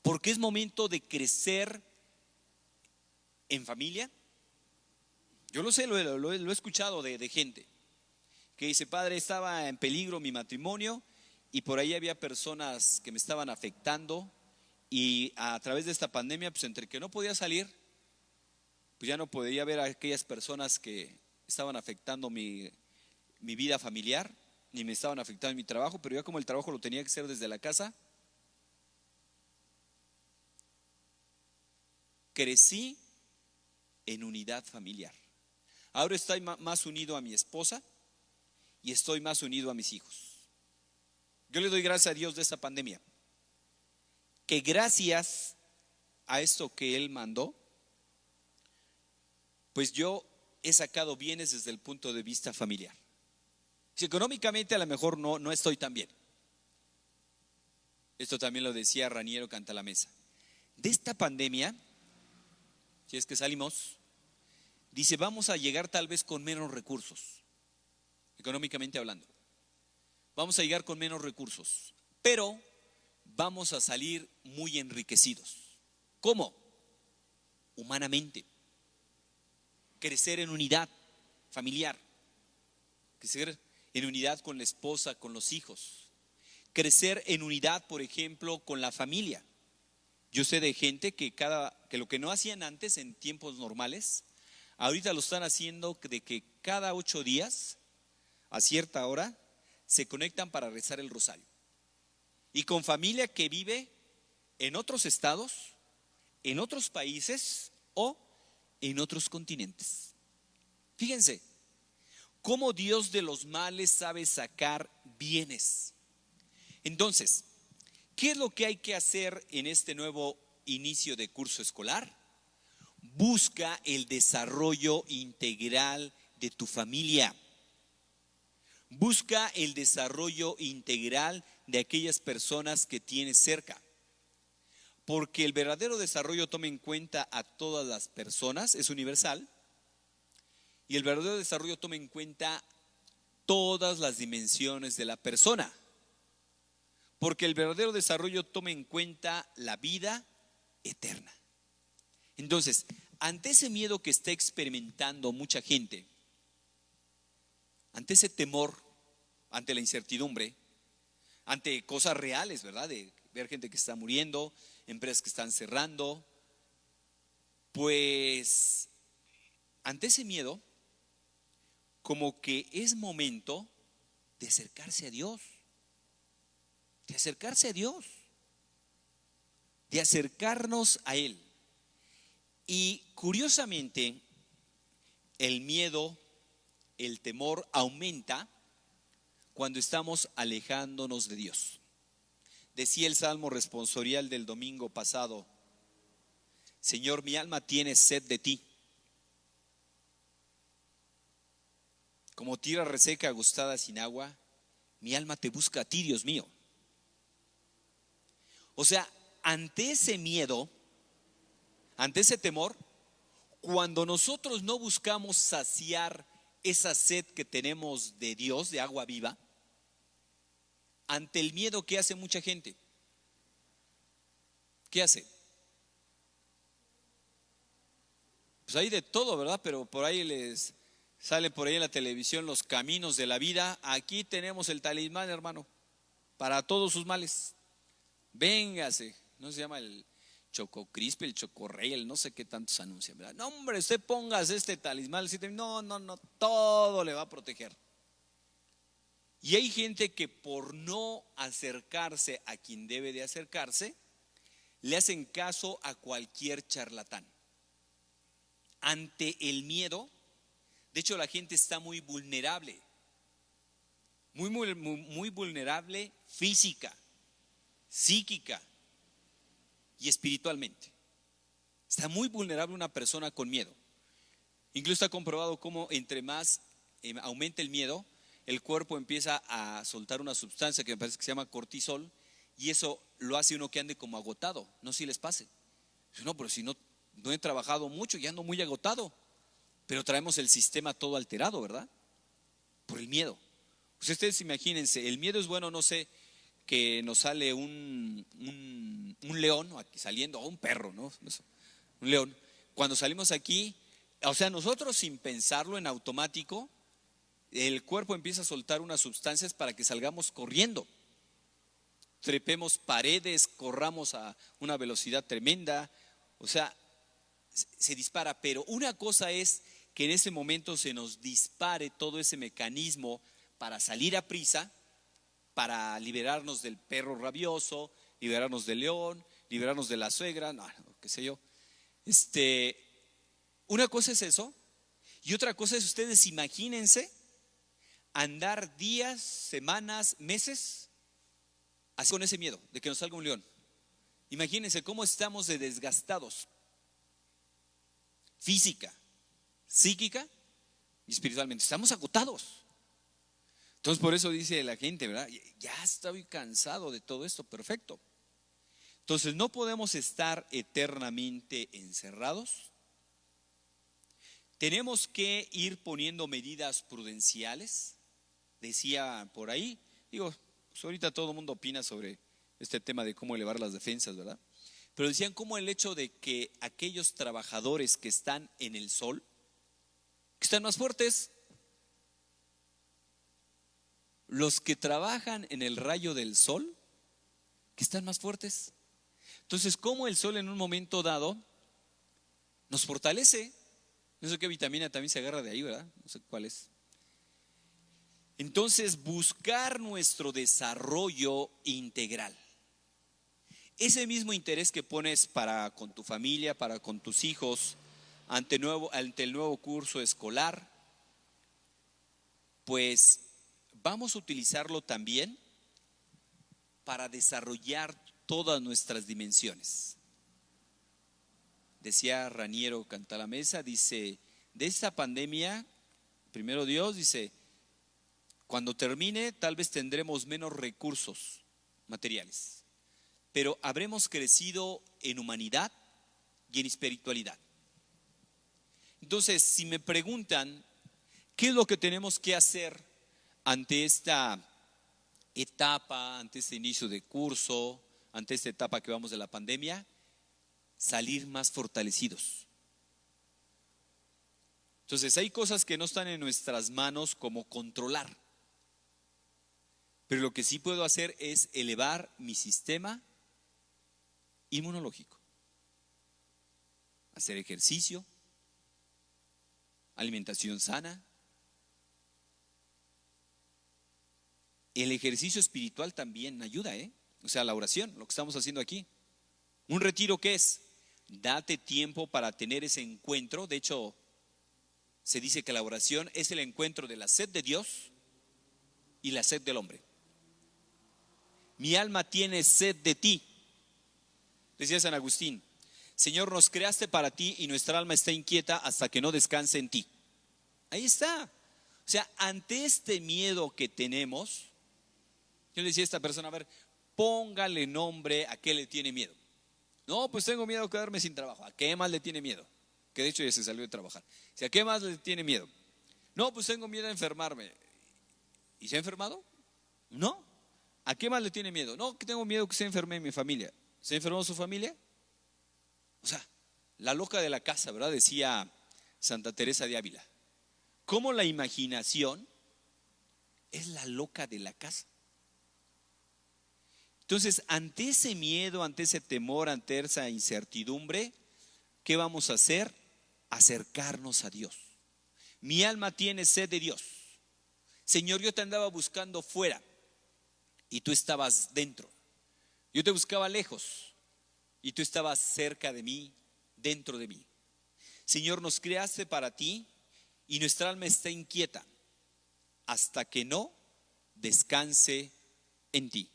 Porque es momento de crecer en familia. Yo lo sé, lo he escuchado de gente que dice, padre, estaba en peligro mi matrimonio y por ahí había personas que me estaban afectando y a través de esta pandemia, pues entre que no podía salir, pues ya no podía ver a aquellas personas que estaban afectando mi vida familiar, ni me estaban afectando en mi trabajo, pero ya como el trabajo lo tenía que hacer desde la casa, crecí en unidad familiar. Ahora estoy más unido a mi esposa y estoy más unido a mis hijos. Yo le doy gracias a Dios de esta pandemia, que gracias a esto que Él mandó, pues yo he sacado bienes desde el punto de vista familiar. Si económicamente a lo mejor no estoy tan bien. Esto también lo decía Raniero Cantalamesa. De esta pandemia, si es que salimos, dice, vamos a llegar tal vez con menos recursos, económicamente hablando. Vamos a llegar con menos recursos, pero vamos a salir muy enriquecidos. ¿Cómo? Humanamente. Crecer en unidad familiar. crecer en unidad con la esposa, con los hijos, crecer en unidad, por ejemplo, con la familia. Yo sé de gente que lo que no hacían antes en tiempos normales, ahorita lo están haciendo de que cada 8 días, a cierta hora, se conectan para rezar el rosario. Y con familia que vive en otros estados, en otros países o en otros continentes. Fíjense, cómo Dios de los males sabe sacar bienes. Entonces, ¿qué es lo que hay que hacer en este nuevo inicio de curso escolar? Busca el desarrollo integral de tu familia. Busca el desarrollo integral de aquellas personas que tienes cerca. Porque el verdadero desarrollo toma en cuenta a todas las personas, es universal. Y el verdadero desarrollo toma en cuenta todas las dimensiones de la persona. Porque el verdadero desarrollo toma en cuenta la vida eterna. Entonces, ante ese miedo que está experimentando mucha gente, ante ese temor, ante la incertidumbre, ante cosas reales, ¿verdad? De ver gente que está muriendo, empresas que están cerrando, pues ante ese miedo, como que es momento de acercarse a Dios, de acercarse a Dios, de acercarnos a Él. Y curiosamente, el miedo, el temor aumenta cuando estamos alejándonos de Dios. Decía el Salmo responsorial del domingo pasado: Señor, mi alma tiene sed de ti. Como tierra reseca, agostada sin agua, mi alma te busca a ti, Dios mío. O sea, ante ese miedo, ante ese temor, cuando nosotros no buscamos saciar esa sed que tenemos de Dios, de agua viva, ante el miedo, ¿qué hace mucha gente? ¿Qué hace? Pues hay de todo, ¿verdad? Pero por ahí les sale por ahí en la televisión los caminos de la vida. Aquí tenemos el talismán, hermano, para todos sus males. Véngase, no se llama el Chococrispe, el Chocorrey, el no sé qué tantos anuncian, ¿verdad? No, hombre, usted póngase este talismán, no, todo le va a proteger. Y hay gente que por no acercarse a quien debe de acercarse, le hacen caso a cualquier charlatán. Ante el miedo, de hecho la gente está muy vulnerable, muy vulnerable física, psíquica y espiritualmente. Está muy vulnerable una persona con miedo. Incluso está comprobado cómo entre más aumenta el miedo, el cuerpo empieza a soltar una sustancia que me parece que se llama cortisol, y eso lo hace uno que ande como agotado. No sé si les pase. No, pero si no he trabajado mucho y ando muy agotado. Pero traemos el sistema todo alterado, ¿verdad? Por el miedo. Pues ustedes imagínense, el miedo es bueno, no sé, que nos sale un león aquí saliendo, o un perro, ¿no? Un león. Cuando salimos aquí, o sea, nosotros sin pensarlo, en automático, el cuerpo empieza a soltar unas sustancias para que salgamos corriendo. Trepemos paredes, corramos a una velocidad tremenda, o sea, se dispara. Pero una cosa es que en ese momento se nos dispare todo ese mecanismo para salir a prisa, para liberarnos del perro rabioso, liberarnos del león, liberarnos de la suegra, no, qué sé yo. Una cosa es eso, y otra cosa es, ustedes imagínense andar días, semanas, meses así con ese miedo de que nos salga un león. Imagínense cómo estamos de desgastados, física, psíquica y espiritualmente. Estamos agotados. Entonces por eso dice la gente, ¿verdad? Ya estoy cansado de todo esto. Perfecto. Entonces no podemos estar eternamente encerrados. Tenemos que ir poniendo medidas prudenciales. Decía por ahí, digo, pues ahorita todo el mundo opina sobre este tema de cómo elevar las defensas, ¿verdad? Pero decían cómo el hecho de que aquellos trabajadores que están en el sol, que están más fuertes, los que trabajan en el rayo del sol, que están más fuertes. Entonces, ¿cómo el sol en un momento dado nos fortalece? No sé qué vitamina también se agarra de ahí, ¿verdad? No sé cuál es. Entonces, buscar nuestro desarrollo integral. Ese mismo interés que pones para con tu familia, para con tus hijos, ante el nuevo curso escolar, pues vamos a utilizarlo también para desarrollar todas nuestras dimensiones. Decía Raniero Cantalamessa, dice, de esta pandemia, primero Dios, dice, cuando termine tal vez tendremos menos recursos materiales, pero habremos crecido en humanidad y en espiritualidad. Entonces, si me preguntan, ¿qué es lo que tenemos que hacer ante esta etapa, ante este inicio de curso, ante esta etapa que vamos de la pandemia? Salir más fortalecidos. Entonces, hay cosas que no están en nuestras manos como controlar, pero lo que sí puedo hacer es elevar mi sistema inmunológico, hacer ejercicio, alimentación sana. El ejercicio espiritual también ayuda, o sea, la oración, lo que estamos haciendo aquí. ¿Un retiro qué es? Date tiempo para tener ese encuentro. De hecho, se dice que la oración es el encuentro de la sed de Dios y la sed del hombre. Mi alma tiene sed de ti, decía San Agustín. Señor, nos creaste para ti y nuestra alma está inquieta hasta que no descanse en ti. Ahí está. O sea, ante este miedo que tenemos, yo le decía a esta persona, a ver, póngale nombre a qué le tiene miedo. No, pues tengo miedo de quedarme sin trabajo. ¿A qué más le tiene miedo? Que de hecho ya se salió de trabajar. ¿A qué más le tiene miedo? No, pues tengo miedo a enfermarme. ¿Y se ha enfermado? No. ¿A qué más le tiene miedo? No, que tengo miedo que se enferme mi familia. ¿Se enfermó su familia? O sea, la loca de la casa, ¿verdad? Decía Santa Teresa de Ávila. ¿Cómo la imaginación es la loca de la casa? Entonces, ante ese miedo, ante ese temor, ante esa incertidumbre, ¿qué vamos a hacer? Acercarnos a Dios. Mi alma tiene sed de Dios. Señor, yo te andaba buscando fuera y tú estabas dentro. Yo te buscaba lejos y tú estabas cerca de mí, dentro de mí. Señor, nos creaste para ti y nuestra alma está inquieta hasta que no descanse en ti.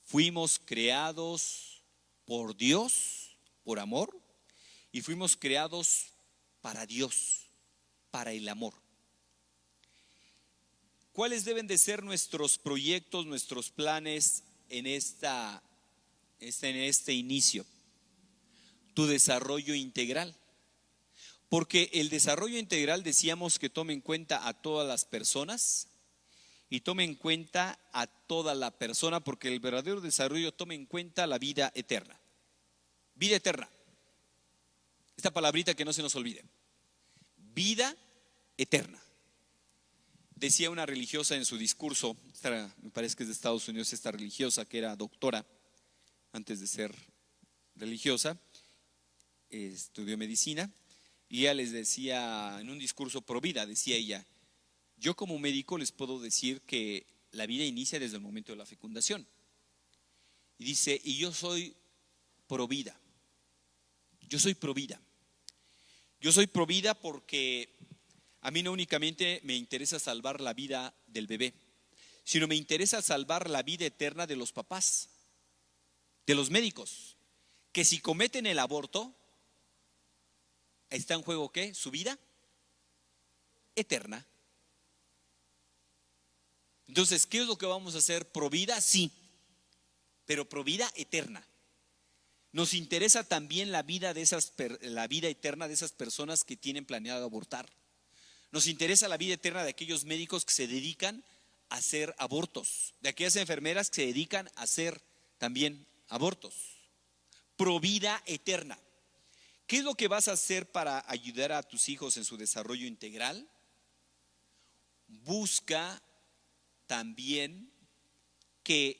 Fuimos creados por Dios, por amor, y fuimos creados para Dios, para el amor. ¿Cuáles deben de ser nuestros proyectos, nuestros planes en este inicio? Tu desarrollo integral. Porque el desarrollo integral decíamos que tome en cuenta a todas las personas y tome en cuenta a toda la persona, porque el verdadero desarrollo toma en cuenta la vida eterna. Vida eterna. Esta palabrita que no se nos olvide. Vida eterna. Decía una religiosa en su discurso, me parece que es de Estados Unidos, esta religiosa que era doctora antes de ser religiosa, estudió medicina, y ella les decía en un discurso pro vida, decía ella, yo como médico les puedo decir que la vida inicia desde el momento de la fecundación. Y dice, y yo soy pro vida. Yo soy pro vida. Yo soy pro vida porque a mí no únicamente me interesa salvar la vida del bebé, sino me interesa salvar la vida eterna de los papás, de los médicos, que si cometen el aborto, ¿está en juego qué? Su vida eterna. Entonces, ¿qué es lo que vamos a hacer? ¿Pro vida? Sí, pero pro vida eterna. Nos interesa también la vida eterna de esas personas que tienen planeado abortar. Nos interesa la vida eterna de aquellos médicos que se dedican a hacer abortos, de aquellas enfermeras que se dedican a hacer también abortos. Pro vida eterna. ¿Qué es lo que vas a hacer para ayudar a tus hijos en su desarrollo integral? Busca también que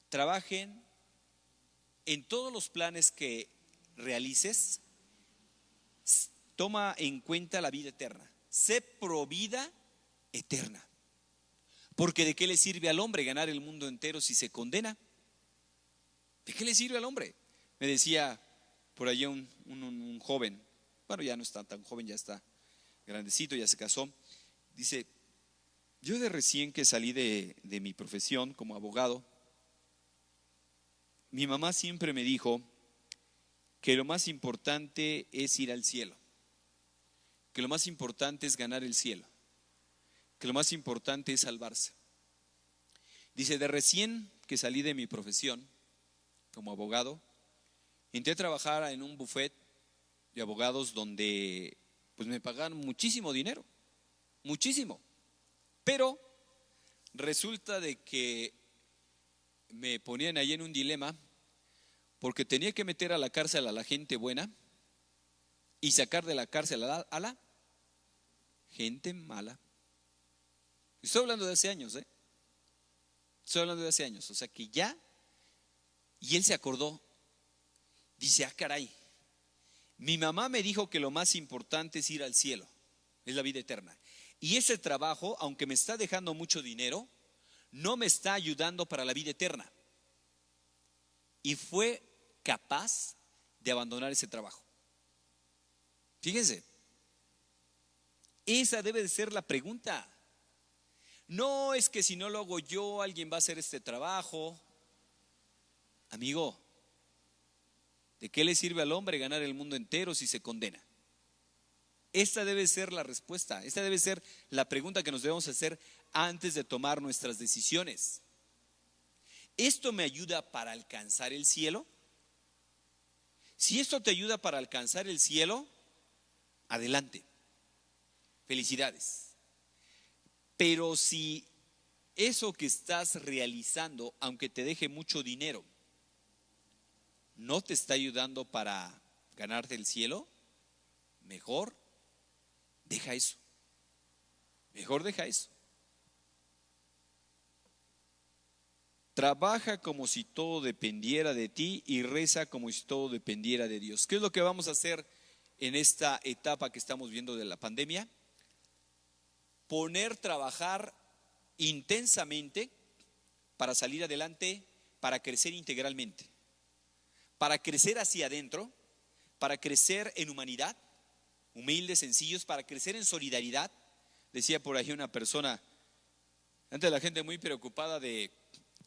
trabajen en todos los planes que realices. Toma en cuenta la vida eterna. Sé pro vida eterna. Porque ¿de qué le sirve al hombre ganar el mundo entero si se condena? ¿De qué le sirve al hombre? Me decía por allá un joven, bueno, ya no está tan joven, ya está grandecito, ya se casó. Dice, yo de recién que salí de mi profesión como abogado, mi mamá siempre me dijo que lo más importante es ir al cielo, que lo más importante es ganar el cielo, que lo más importante es salvarse. Dice, de recién que salí de mi profesión como abogado, entré a trabajar en un buffet de abogados donde pues me pagaban muchísimo dinero, muchísimo. Pero resulta de que me ponían ahí en un dilema porque tenía que meter a la cárcel a la gente buena y sacar de la cárcel a la gente mala. Estoy hablando de hace años, Estoy hablando de hace años, o sea que ya, y él se acordó, dice, caray, mi mamá me dijo que lo más importante es ir al cielo, es la vida eterna. Y ese trabajo, aunque me está dejando mucho dinero, no me está ayudando para la vida eterna. Y fue capaz de abandonar ese trabajo. Fíjense, esa debe de ser la pregunta. No es que si no lo hago yo, alguien va a hacer este trabajo. Amigo, ¿de qué le sirve al hombre ganar el mundo entero si se condena? Esta debe ser la respuesta, esta debe ser la pregunta que nos debemos hacer antes de tomar nuestras decisiones. ¿Esto me ayuda para alcanzar el cielo? Si esto te ayuda para alcanzar el cielo, adelante, felicidades. Pero si eso que estás realizando, aunque te deje mucho dinero, no te está ayudando para ganarte el cielo, mejor deja eso. Mejor deja eso. Trabaja como si todo dependiera de ti y reza como si todo dependiera de Dios. ¿Qué es lo que vamos a hacer en esta etapa que estamos viendo de la pandemia? Trabajar intensamente para salir adelante, para crecer integralmente, para crecer hacia adentro, para crecer en humanidad, humildes, sencillos, para crecer en solidaridad. Decía por ahí una persona, antes la gente muy preocupada de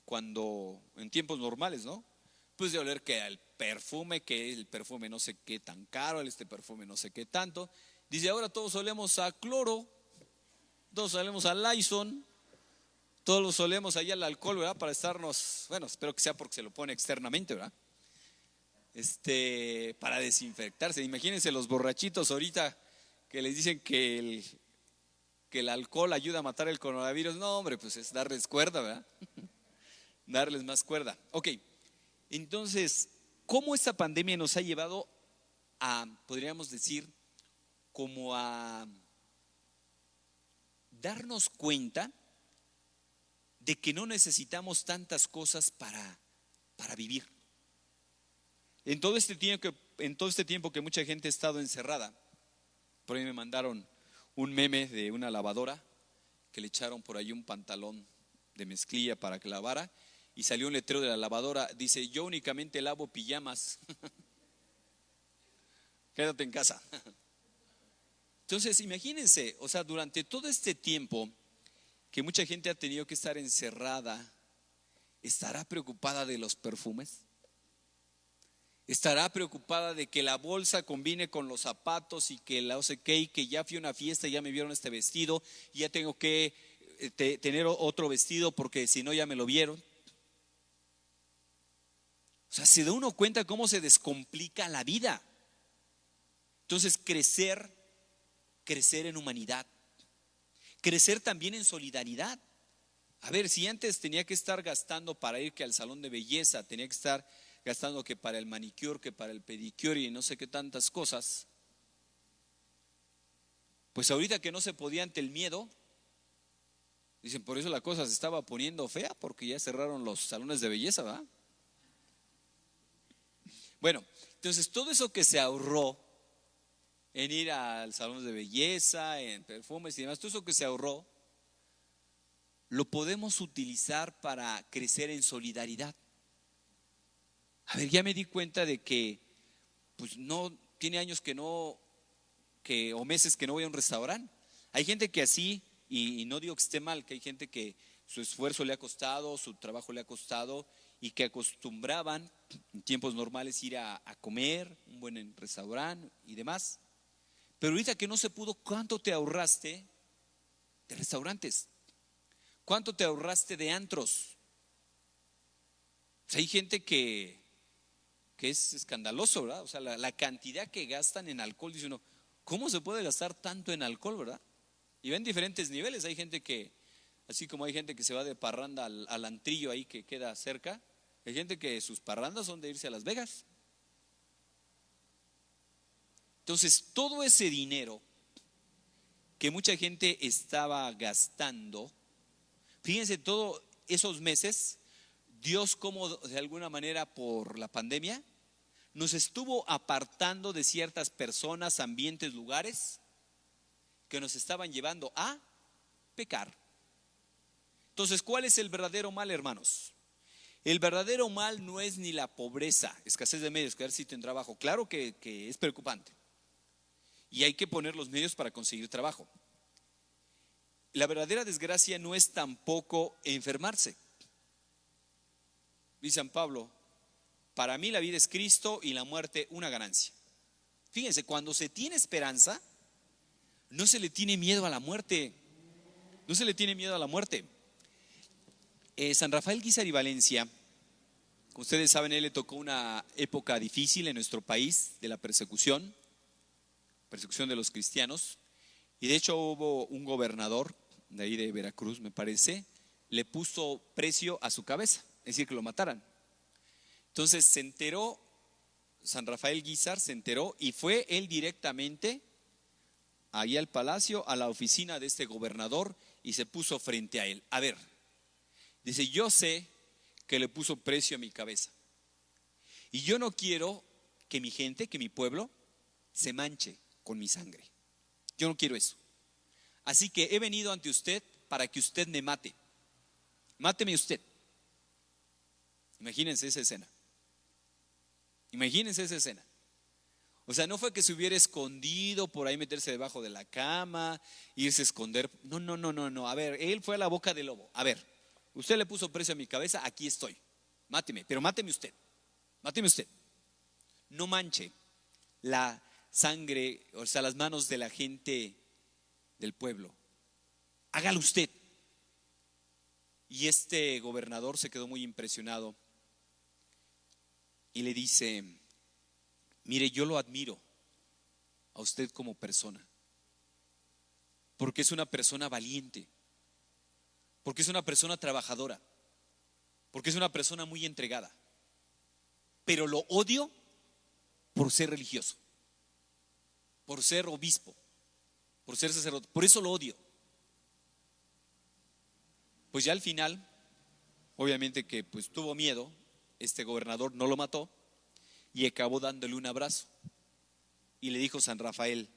cuando en tiempos normales, ¿no? Pues de oler que el perfume no sé qué tan caro, este perfume no sé qué tanto. Dice, ahora todos olemos a cloro, todos olemos a Lysol, todos olemos allá al alcohol, ¿verdad? Para estarnos, bueno, espero que sea porque se lo pone externamente, ¿verdad? Para desinfectarse. Imagínense los borrachitos ahorita que les dicen que el alcohol ayuda a matar el coronavirus. No, hombre, pues es darles cuerda, ¿verdad? Darles más cuerda. Ok, entonces, ¿cómo esta pandemia nos ha llevado a, podríamos decir, como a darnos cuenta de que no necesitamos tantas cosas para vivir? En todo este tiempo que mucha gente ha estado encerrada, por ahí me mandaron un meme de una lavadora que le echaron por ahí un pantalón de mezclilla para que lavara y salió un letrero de la lavadora, dice, yo únicamente lavo pijamas. Quédate en casa. Entonces, imagínense, o sea, durante todo este tiempo que mucha gente ha tenido que estar encerrada, ¿estará preocupada de los perfumes? ¿Estará preocupada de que la bolsa combine con los zapatos y que la OCK, que ya fui a una fiesta y ya me vieron este vestido y ya tengo que tener otro vestido porque si no ya me lo vieron? O sea, se da uno cuenta cómo se descomplica la vida. Entonces, crecer en humanidad, crecer también en solidaridad. A ver, si antes tenía que estar gastando para ir que al salón de belleza, tenía que estar gastando que para el manicure, que para el pedicure y no sé qué tantas cosas, pues ahorita que no se podía ante el miedo, Dicen, por eso la cosa se estaba poniendo fea, porque ya cerraron los salones de belleza, ¿verdad? Bueno, entonces todo eso que se ahorró en ir al salón de belleza, en perfumes y demás, todo eso que se ahorró, lo podemos utilizar para crecer en solidaridad. A ver, ya me di cuenta de que, pues no, tiene años o meses que no voy a un restaurante. Hay gente que así, y no digo que esté mal, que hay gente que su esfuerzo le ha costado, su trabajo le ha costado, y que acostumbraban en tiempos normales ir a comer, un buen restaurante y demás. Pero ahorita que no se pudo, ¿cuánto te ahorraste de restaurantes? ¿Cuánto te ahorraste de antros? O sea, hay gente que es escandaloso, ¿verdad? O sea, la cantidad que gastan en alcohol, dice uno, ¿cómo se puede gastar tanto en alcohol, verdad? Y ven diferentes niveles. Hay gente que, así como hay gente que se va de parranda al antrillo ahí que queda cerca, hay gente que sus parrandas son de irse a Las Vegas. Entonces, todo ese dinero que mucha gente estaba gastando, fíjense, todos esos meses, Dios, como de alguna manera por la pandemia, nos estuvo apartando de ciertas personas, ambientes, lugares que nos estaban llevando a pecar. Entonces, ¿cuál es el verdadero mal, hermanos? El verdadero mal no es ni la pobreza, escasez de medios, quedarse sin trabajo. Claro que es preocupante y hay que poner los medios para conseguir trabajo. La verdadera desgracia no es tampoco enfermarse. Dice San Pablo, para mí la vida es Cristo y la muerte una ganancia. Fíjense, cuando se tiene esperanza, no se le tiene miedo a la muerte. No se le tiene miedo a la muerte. San Rafael Guízar y Valencia, como ustedes saben, él le tocó una época difícil en nuestro país de la persecución de los cristianos. Y de hecho hubo un gobernador de ahí de Veracruz, me parece, le puso precio a su cabeza, es decir, que lo mataran. Entonces se enteró, San Rafael Guízar se enteró y fue él directamente ahí al palacio, a la oficina de este gobernador, y se puso frente a él. A ver, dice, yo sé que le puso precio a mi cabeza y yo no quiero que mi gente, que mi pueblo se manche con mi sangre. Yo no quiero eso. Así que he venido ante usted para que usted me mate. Máteme usted. Imagínense esa escena. Imagínense esa escena. O sea, no fue que se hubiera escondido por ahí, meterse debajo de la cama, irse a esconder. No. A ver, él fue a la boca del lobo. A ver, usted le puso precio a mi cabeza, aquí estoy. Máteme, pero máteme usted. Máteme usted. No manche la sangre, o sea, las manos de la gente del pueblo. Hágalo usted. Y este gobernador se quedó muy impresionado y le dice, mire, yo lo admiro a usted como persona, porque es una persona valiente, porque es una persona trabajadora, porque es una persona muy entregada, pero lo odio por ser religioso, por ser obispo, por ser sacerdote, por eso lo odio. Pues ya al final, obviamente que pues tuvo miedo, este gobernador no lo mató y acabó dándole un abrazo. Y le dijo San Rafael,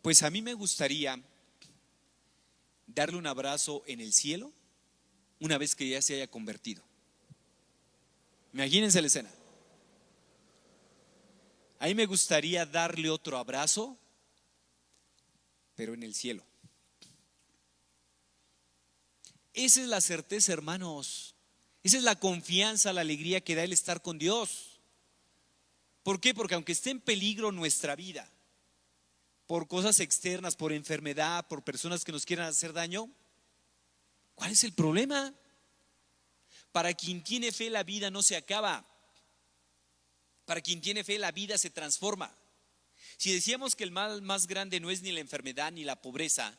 pues a mí me gustaría darle un abrazo en el cielo una vez que ya se haya convertido. Imagínense la escena. A mí me gustaría darle otro abrazo, pero en el cielo. Esa es la certeza, hermanos. Esa es la confianza, la alegría que da el estar con Dios. ¿Por qué? Porque aunque esté en peligro nuestra vida, por cosas externas, por enfermedad, por personas que nos quieran hacer daño, ¿cuál es el problema? Para quien tiene fe, la vida no se acaba. Para quien tiene fe, la vida se transforma. Si decíamos que el mal más grande no es ni la enfermedad, ni la pobreza,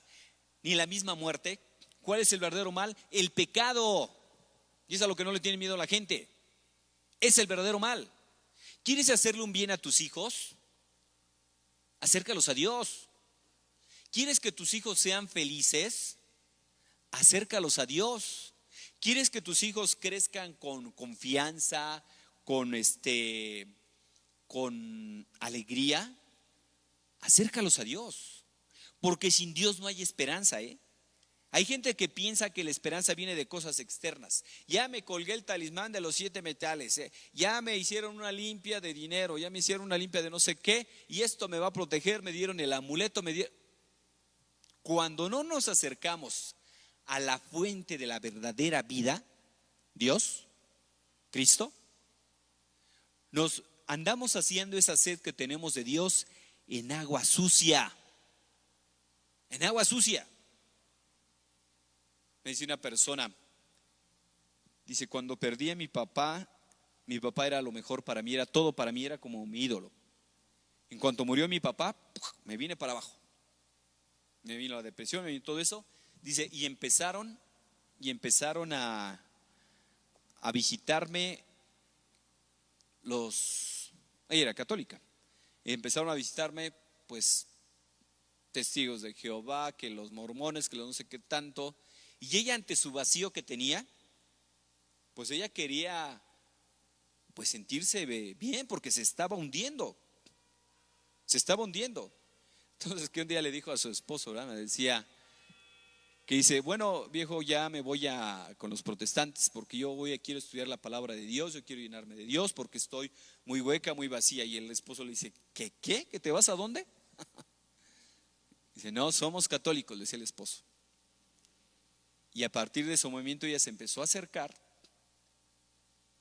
ni la misma muerte, ¿cuál es el verdadero mal? El pecado. Y es a lo que no le tiene miedo a la gente. Es el verdadero mal. ¿Quieres hacerle un bien a tus hijos? Acércalos a Dios. ¿Quieres que tus hijos sean felices? Acércalos a Dios. ¿Quieres que tus hijos crezcan con confianza, con alegría? Acércalos a Dios. Porque sin Dios no hay esperanza, ¿eh? Hay gente que piensa que la esperanza viene de cosas externas. Ya me colgué el talismán de los 7 metales, ya me hicieron una limpia de dinero, ya me hicieron una limpia de no sé qué, y esto me va a proteger, me dieron el amuleto, Cuando no nos acercamos a la fuente de la verdadera vida, Dios, Cristo, nos andamos haciendo esa sed que tenemos de Dios en agua sucia, en agua sucia. Me dice una persona, dice, cuando perdí a mi papá era lo mejor para mí, era todo para mí, era como mi ídolo. En cuanto murió mi papá, me vine para abajo. Me vino la depresión, me vino todo eso. Dice, y empezaron a visitarme ella era católica. Empezaron a visitarme, pues, testigos de Jehová, que los mormones, que los no sé qué tanto. Y ella, ante su vacío que tenía, pues ella quería, pues, sentirse bien, porque se estaba hundiendo. Entonces, que un día le dijo a su esposo, ¿verdad? Me decía, que dice, bueno, viejo, ya me voy con los protestantes, porque quiero estudiar la palabra de Dios, yo quiero llenarme de Dios, porque estoy muy hueca, muy vacía. Y el esposo le dice, ¿qué? ¿Que te vas a dónde? Dice, no, somos católicos, le decía el esposo. Y a partir de ese momento ella se empezó a acercar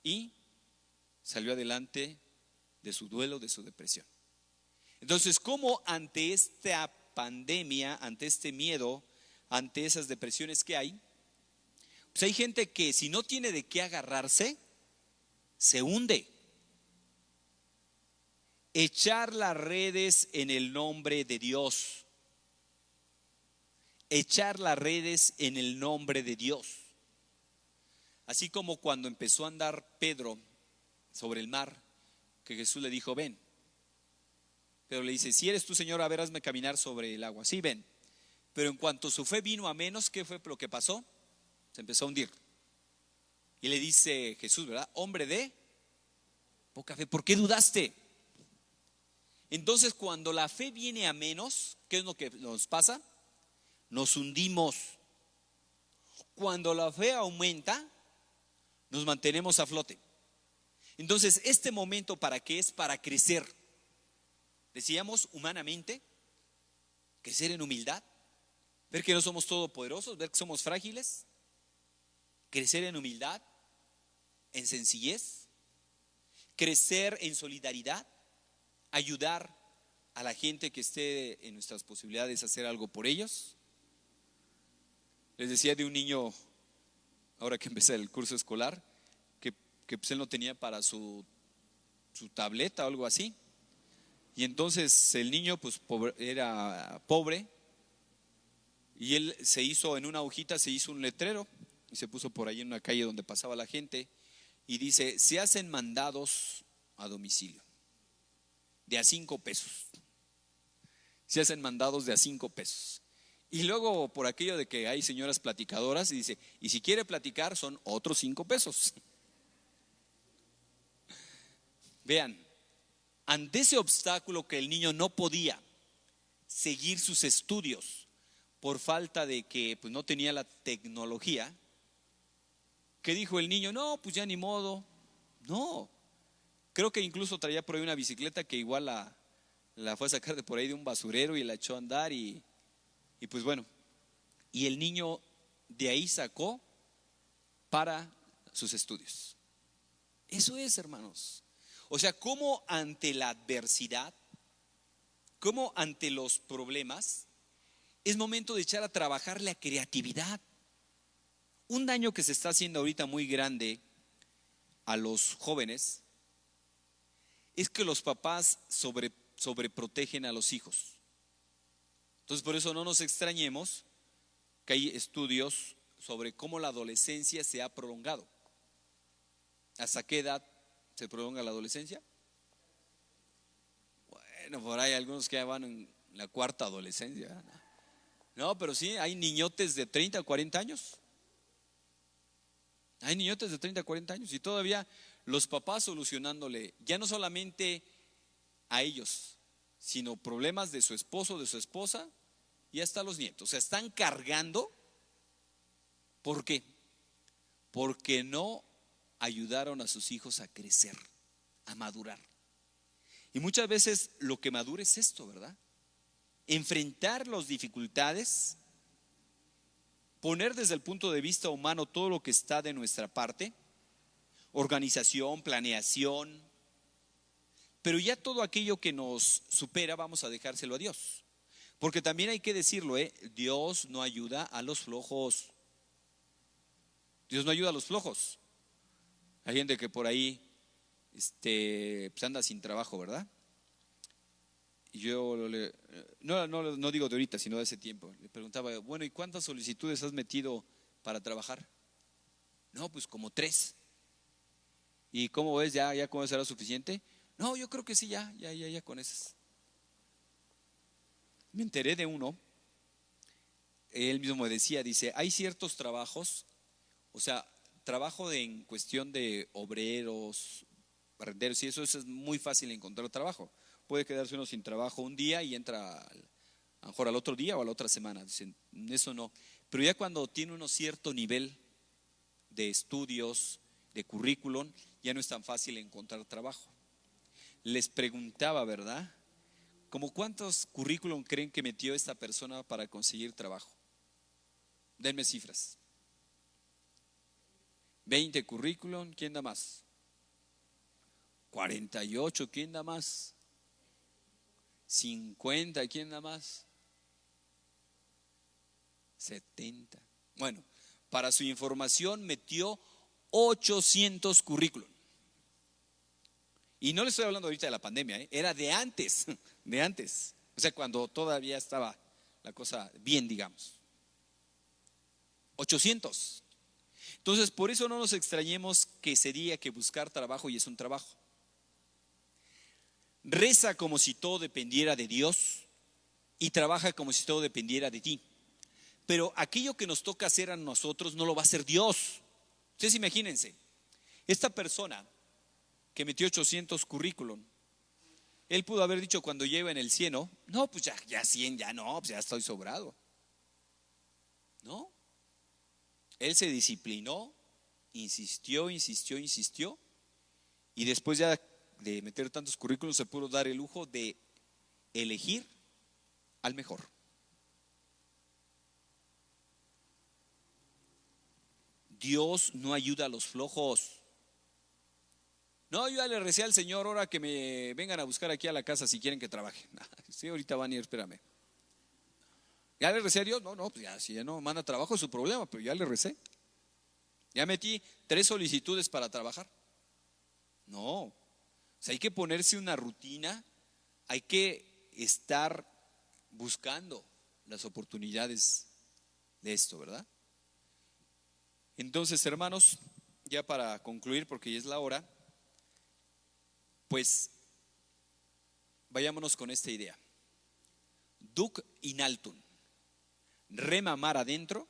y salió adelante de su duelo, de su depresión. Entonces, ¿cómo ante esta pandemia, ante este miedo, ante esas depresiones que hay? Pues hay gente que si no tiene de qué agarrarse, se hunde. Echar las redes en el nombre de Dios. Echar las redes en el nombre de Dios. Así como cuando empezó a andar Pedro sobre el mar, que Jesús le dijo, ven. Pero le dice, si eres tú, Señor, a ver, hazme caminar sobre el agua. Sí, ven. Pero en cuanto su fe vino a menos, ¿qué fue lo que pasó? Se empezó a hundir. Y le dice Jesús, ¿verdad? Hombre de poca fe, ¿por qué dudaste? Entonces, cuando la fe viene a menos, ¿qué es lo que nos pasa? Nos hundimos. Cuando la fe aumenta, nos mantenemos a flote. Entonces, este momento, ¿para qué es? Para crecer. Decíamos, humanamente, crecer en humildad, ver que no somos todopoderosos, ver que somos frágiles, crecer en humildad, en sencillez, crecer en solidaridad, ayudar a la gente que esté en nuestras posibilidades, hacer algo por ellos. Les decía de un niño, ahora que empecé el curso escolar, que pues él no tenía para su tableta o algo así. Y entonces el niño pues era pobre, y él se hizo en una hojita, se hizo un letrero y se puso por ahí en una calle donde pasaba la gente, y dice, se hacen mandados a domicilio de a 5 pesos. Se hacen mandados de a 5 pesos. Y luego, por aquello de que hay señoras platicadoras, y dice, y si quiere platicar son otros 5 pesos. Vean, ante ese obstáculo que el niño no podía seguir sus estudios por falta de que pues, no tenía la tecnología, ¿qué dijo el niño? No, pues ya ni modo. No, creo que incluso traía por ahí una bicicleta que igual la fue a sacar de por ahí de un basurero y la echó a andar, y pues bueno, y el niño de ahí sacó para sus estudios. Eso es, hermanos. O sea, cómo ante la adversidad, cómo ante los problemas, es momento de echar a trabajar la creatividad. Un daño que se está haciendo ahorita muy grande a los jóvenes es que los papás sobreprotegen a los hijos. Entonces, por eso no nos extrañemos que hay estudios sobre cómo la adolescencia se ha prolongado. ¿Hasta qué edad se prolonga la adolescencia? Bueno, por ahí algunos que ya van en la cuarta adolescencia. No, pero sí, hay niñotes de 30 o 40 años. Hay niñotes de 30 a 40 años y todavía los papás solucionándole, ya no solamente a ellos, sino problemas de su esposo, de su esposa y hasta los nietos. O sea, están cargando. ¿Por qué? Porque no ayudaron a sus hijos a crecer, a madurar. Y muchas veces lo que madura es esto, ¿verdad? Enfrentar las dificultades, poner desde el punto de vista humano todo lo que está de nuestra parte, organización, planeación, pero ya todo aquello que nos supera vamos a dejárselo a Dios. Porque también hay que decirlo, Dios no ayuda a los flojos. Dios no ayuda a los flojos. Hay gente que por ahí pues anda sin trabajo, ¿verdad? Y yo no digo de ahorita, sino de ese tiempo. Le preguntaba, bueno, ¿y cuántas solicitudes has metido para trabajar? No, pues como 3. ¿Y cómo ves? ¿Ya con eso será suficiente? No, yo creo que sí, ya con esas. Me enteré de uno, él mismo me decía, dice, hay ciertos trabajos, o sea, trabajo en cuestión de obreros, barrenderos y eso es muy fácil encontrar trabajo. Puede quedarse uno sin trabajo un día y entra a lo mejor al otro día o a la otra semana. Dicen, eso no. Pero ya cuando tiene uno cierto nivel de estudios, de currículum, ya no es tan fácil encontrar trabajo. Les preguntaba, ¿verdad? ¿Cómo cuántos currículum creen que metió esta persona para conseguir trabajo? Denme cifras. 20 currículum, ¿quién da más? 48, ¿quién da más? 50, ¿quién da más? 70. Bueno, para su información metió 800 currículum. Y no le estoy hablando ahorita de la pandemia, era de antes, de antes. O sea, cuando todavía estaba la cosa bien, digamos. 800. Entonces, por eso no nos extrañemos que sería que buscar trabajo y es un trabajo. Reza como si todo dependiera de Dios y trabaja como si todo dependiera de ti. Pero aquello que nos toca hacer a nosotros no lo va a hacer Dios. Ustedes imagínense, esta persona que metió 800 currículum, él pudo haber dicho cuando lleva en el 100, no, pues ya 100, ya no, pues ya estoy sobrado. No, él se disciplinó, insistió y después ya de meter tantos currículums se pudo dar el lujo de elegir al mejor. Dios no ayuda a los flojos. No, yo ya le recé al Señor, ahora que me vengan a buscar aquí a la casa si quieren que trabaje. Sí, ahorita van a ir, espérame. ¿Ya le recé a Dios? No, pues ya, si ya no manda trabajo es su problema, pero ya le recé. Ya metí 3 solicitudes para trabajar. No, o sea, hay que ponerse una rutina, hay que estar buscando las oportunidades de esto, ¿verdad? Entonces, hermanos, ya para concluir, porque ya es la hora, pues vayámonos con esta idea. Duc in altum, rema mar adentro,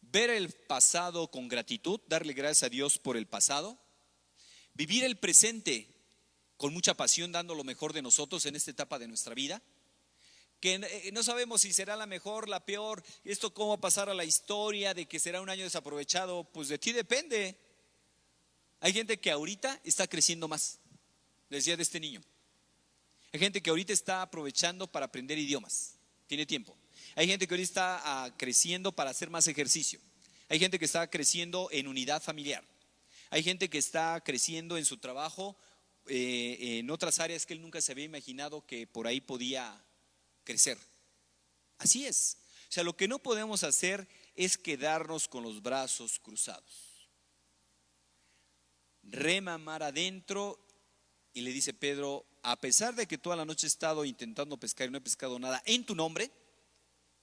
ver el pasado con gratitud, darle gracias a Dios por el pasado, vivir el presente con mucha pasión, dando lo mejor de nosotros en esta etapa de nuestra vida, que no sabemos si será la mejor, la peor, esto cómo va a pasar a la historia, de que será un año desaprovechado, pues de ti depende. Hay gente que ahorita está creciendo más, decía de este niño. Hay gente que ahorita está aprovechando para aprender idiomas, tiene tiempo. Hay gente que ahorita está creciendo para hacer más ejercicio. Hay gente que está creciendo en unidad familiar. Hay gente que está creciendo en su trabajo, en otras áreas que él nunca se había imaginado que por ahí podía crecer. Así es. O sea, lo que no podemos hacer es quedarnos con los brazos cruzados. Rema mar adentro y le dice Pedro, a pesar de que toda la noche he estado intentando pescar y no he pescado nada, en tu nombre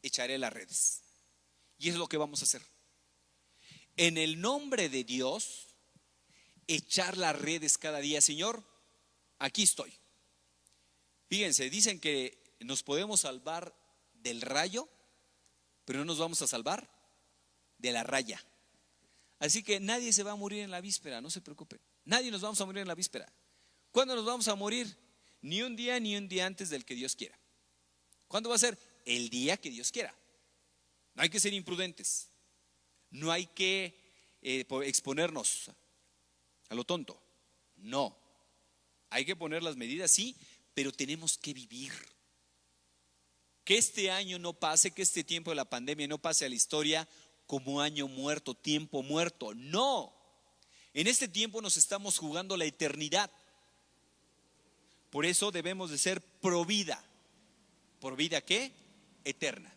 echaré las redes. Y es lo que vamos a hacer. En el nombre de Dios, echar las redes cada día. Señor, aquí estoy. Fíjense, dicen que nos podemos salvar del rayo, pero no nos vamos a salvar de la raya. Así que nadie se va a morir en la víspera, no se preocupen. Nadie nos vamos a morir en la víspera. ¿Cuándo nos vamos a morir? Ni un día antes del que Dios quiera. ¿Cuándo va a ser? El día que Dios quiera. No hay que ser imprudentes. No hay que exponernos a lo tonto. No. Hay que poner las medidas, sí, pero tenemos que vivir. Que este año no pase, que este tiempo de la pandemia no pase a la historia como año muerto, tiempo muerto. No. En este tiempo nos estamos jugando la eternidad. Por eso debemos de ser pro vida. ¿Por vida qué? Eterna.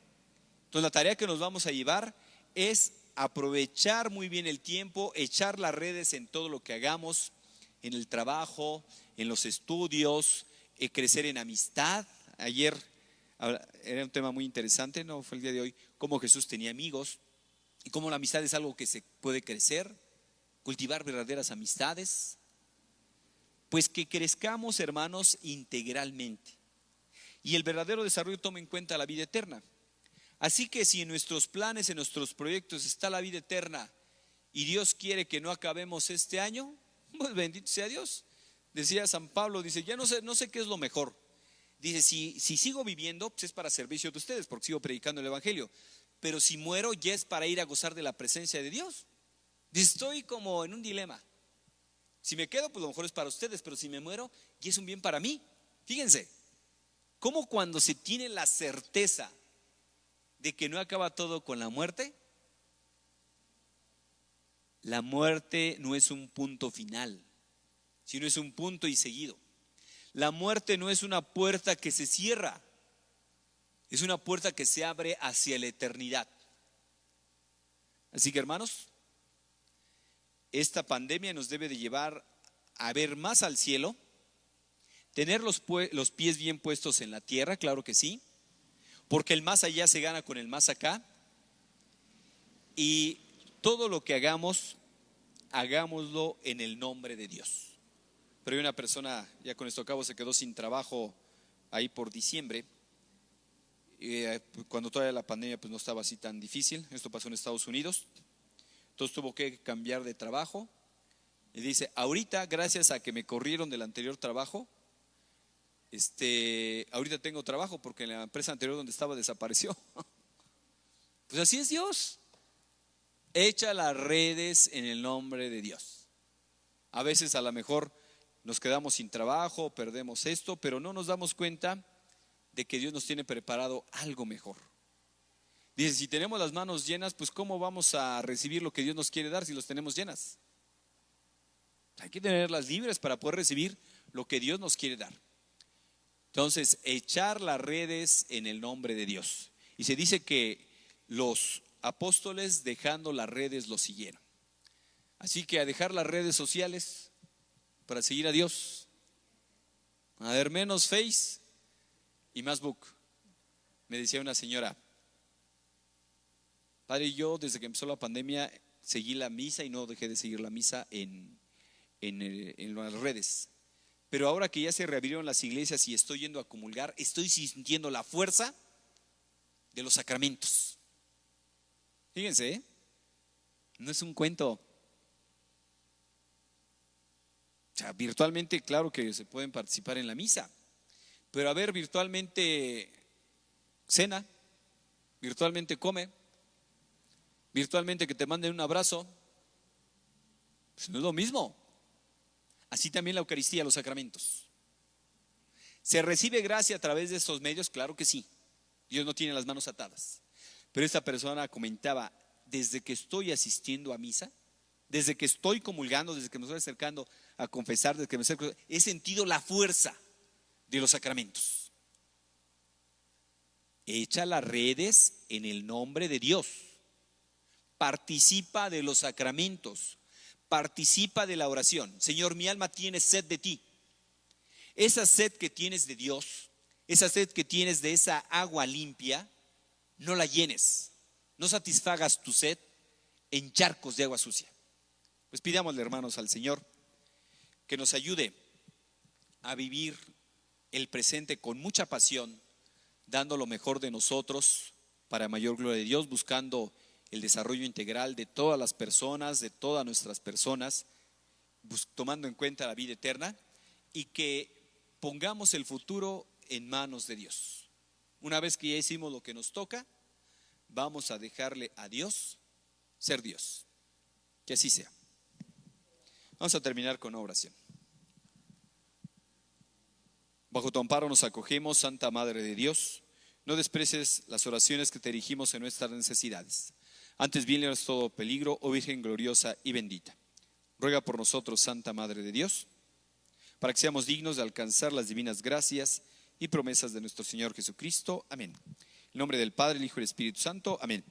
Entonces la tarea que nos vamos a llevar es aprovechar muy bien el tiempo, echar las redes en todo lo que hagamos, en el trabajo, en los estudios, crecer en amistad. Ayer era un tema muy interesante, no fue el día de hoy, cómo Jesús tenía amigos y cómo la amistad es algo que se puede crecer, cultivar verdaderas amistades. Pues que crezcamos, hermanos, integralmente. Y el verdadero desarrollo toma en cuenta la vida eterna. Así que si en nuestros planes, en nuestros proyectos está la vida eterna y Dios quiere que no acabemos este año, pues bendito sea Dios. Decía San Pablo, dice, ya no sé qué es lo mejor. Dice, si sigo viviendo, pues es para servicio de ustedes, porque sigo predicando el evangelio. Pero si muero, ya es para ir a gozar de la presencia de Dios. Dice, estoy como en un dilema. Si me quedo, pues lo mejor es para ustedes, pero si me muero, ya es un bien para mí. Fíjense, cómo cuando se tiene la certeza de que no acaba todo con la muerte no es un punto final, sino es un punto y seguido. La muerte no es una puerta que se cierra, es una puerta que se abre hacia la eternidad. Así que, hermanos, esta pandemia nos debe de llevar a ver más al cielo, tener los pies bien puestos en la tierra, claro que sí, porque el más allá se gana con el más acá. Y todo lo que hagamos, hagámoslo en el nombre de Dios. Pero hay una persona, ya con esto acabo, se quedó sin trabajo ahí por diciembre, cuando todavía la pandemia pues no estaba así tan difícil. Esto pasó en Estados Unidos. Entonces tuvo que cambiar de trabajo. Y dice, ahorita, gracias a que me corrieron del anterior trabajo, ahorita tengo trabajo porque la empresa anterior donde estaba desapareció. Pues así es Dios. Echa las redes en el nombre de Dios. A veces a lo mejor nos quedamos sin trabajo, perdemos esto, pero no nos damos cuenta de que Dios nos tiene preparado algo mejor. Dice, si tenemos las manos llenas, pues ¿cómo vamos a recibir lo que Dios nos quiere dar si los tenemos llenas? Hay que tenerlas libres para poder recibir lo que Dios nos quiere dar. Entonces, echar las redes en el nombre de Dios. Y se dice que los apóstoles, dejando las redes, los siguieron. Así que a dejar las redes sociales para seguir a Dios, a ver menos Face y más Book. Me decía una señora, padre, yo desde que empezó la pandemia seguí la misa y no dejé de seguir la misa en las redes. Pero ahora que ya se reabrieron las iglesias y estoy yendo a comulgar, estoy sintiendo la fuerza de los sacramentos. Fíjense, no es un cuento. O sea, virtualmente, claro que se pueden participar en la misa, pero a ver, virtualmente cena, virtualmente come, virtualmente que te manden un abrazo, pues no es lo mismo. Así también la Eucaristía, los sacramentos. ¿Se recibe gracia a través de estos medios? Claro que sí. Dios no tiene las manos atadas. Pero esta persona comentaba, desde que estoy asistiendo a misa, desde que estoy comulgando, desde que me estoy acercando a confesar, desde que me acerco, he sentido la fuerza de los sacramentos. Echa las redes en el nombre de Dios. Participa de los sacramentos. Participa de la oración. Señor, mi alma tiene sed de ti. Esa sed que tienes de Dios, esa sed que tienes de esa agua limpia, no la llenes. No satisfagas tu sed en charcos de agua sucia. Pues pidámosle, hermanos, al Señor que nos ayude a vivir el presente con mucha pasión, dando lo mejor de nosotros para mayor gloria de Dios, buscando el desarrollo integral de todas las personas, de todas nuestras personas, tomando en cuenta la vida eterna, y que pongamos el futuro en manos de Dios. Una vez que ya hicimos lo que nos toca, vamos a dejarle a Dios ser Dios. Que así sea. Vamos a terminar con una oración. Bajo tu amparo nos acogemos, Santa Madre de Dios. No desprecies las oraciones que te dirigimos en nuestras necesidades. Antes bien, líbranos de todo peligro, oh Virgen gloriosa y bendita. Ruega por nosotros, Santa Madre de Dios, para que seamos dignos de alcanzar las divinas gracias y promesas de nuestro Señor Jesucristo. Amén. En nombre del Padre, el Hijo y el Espíritu Santo. Amén.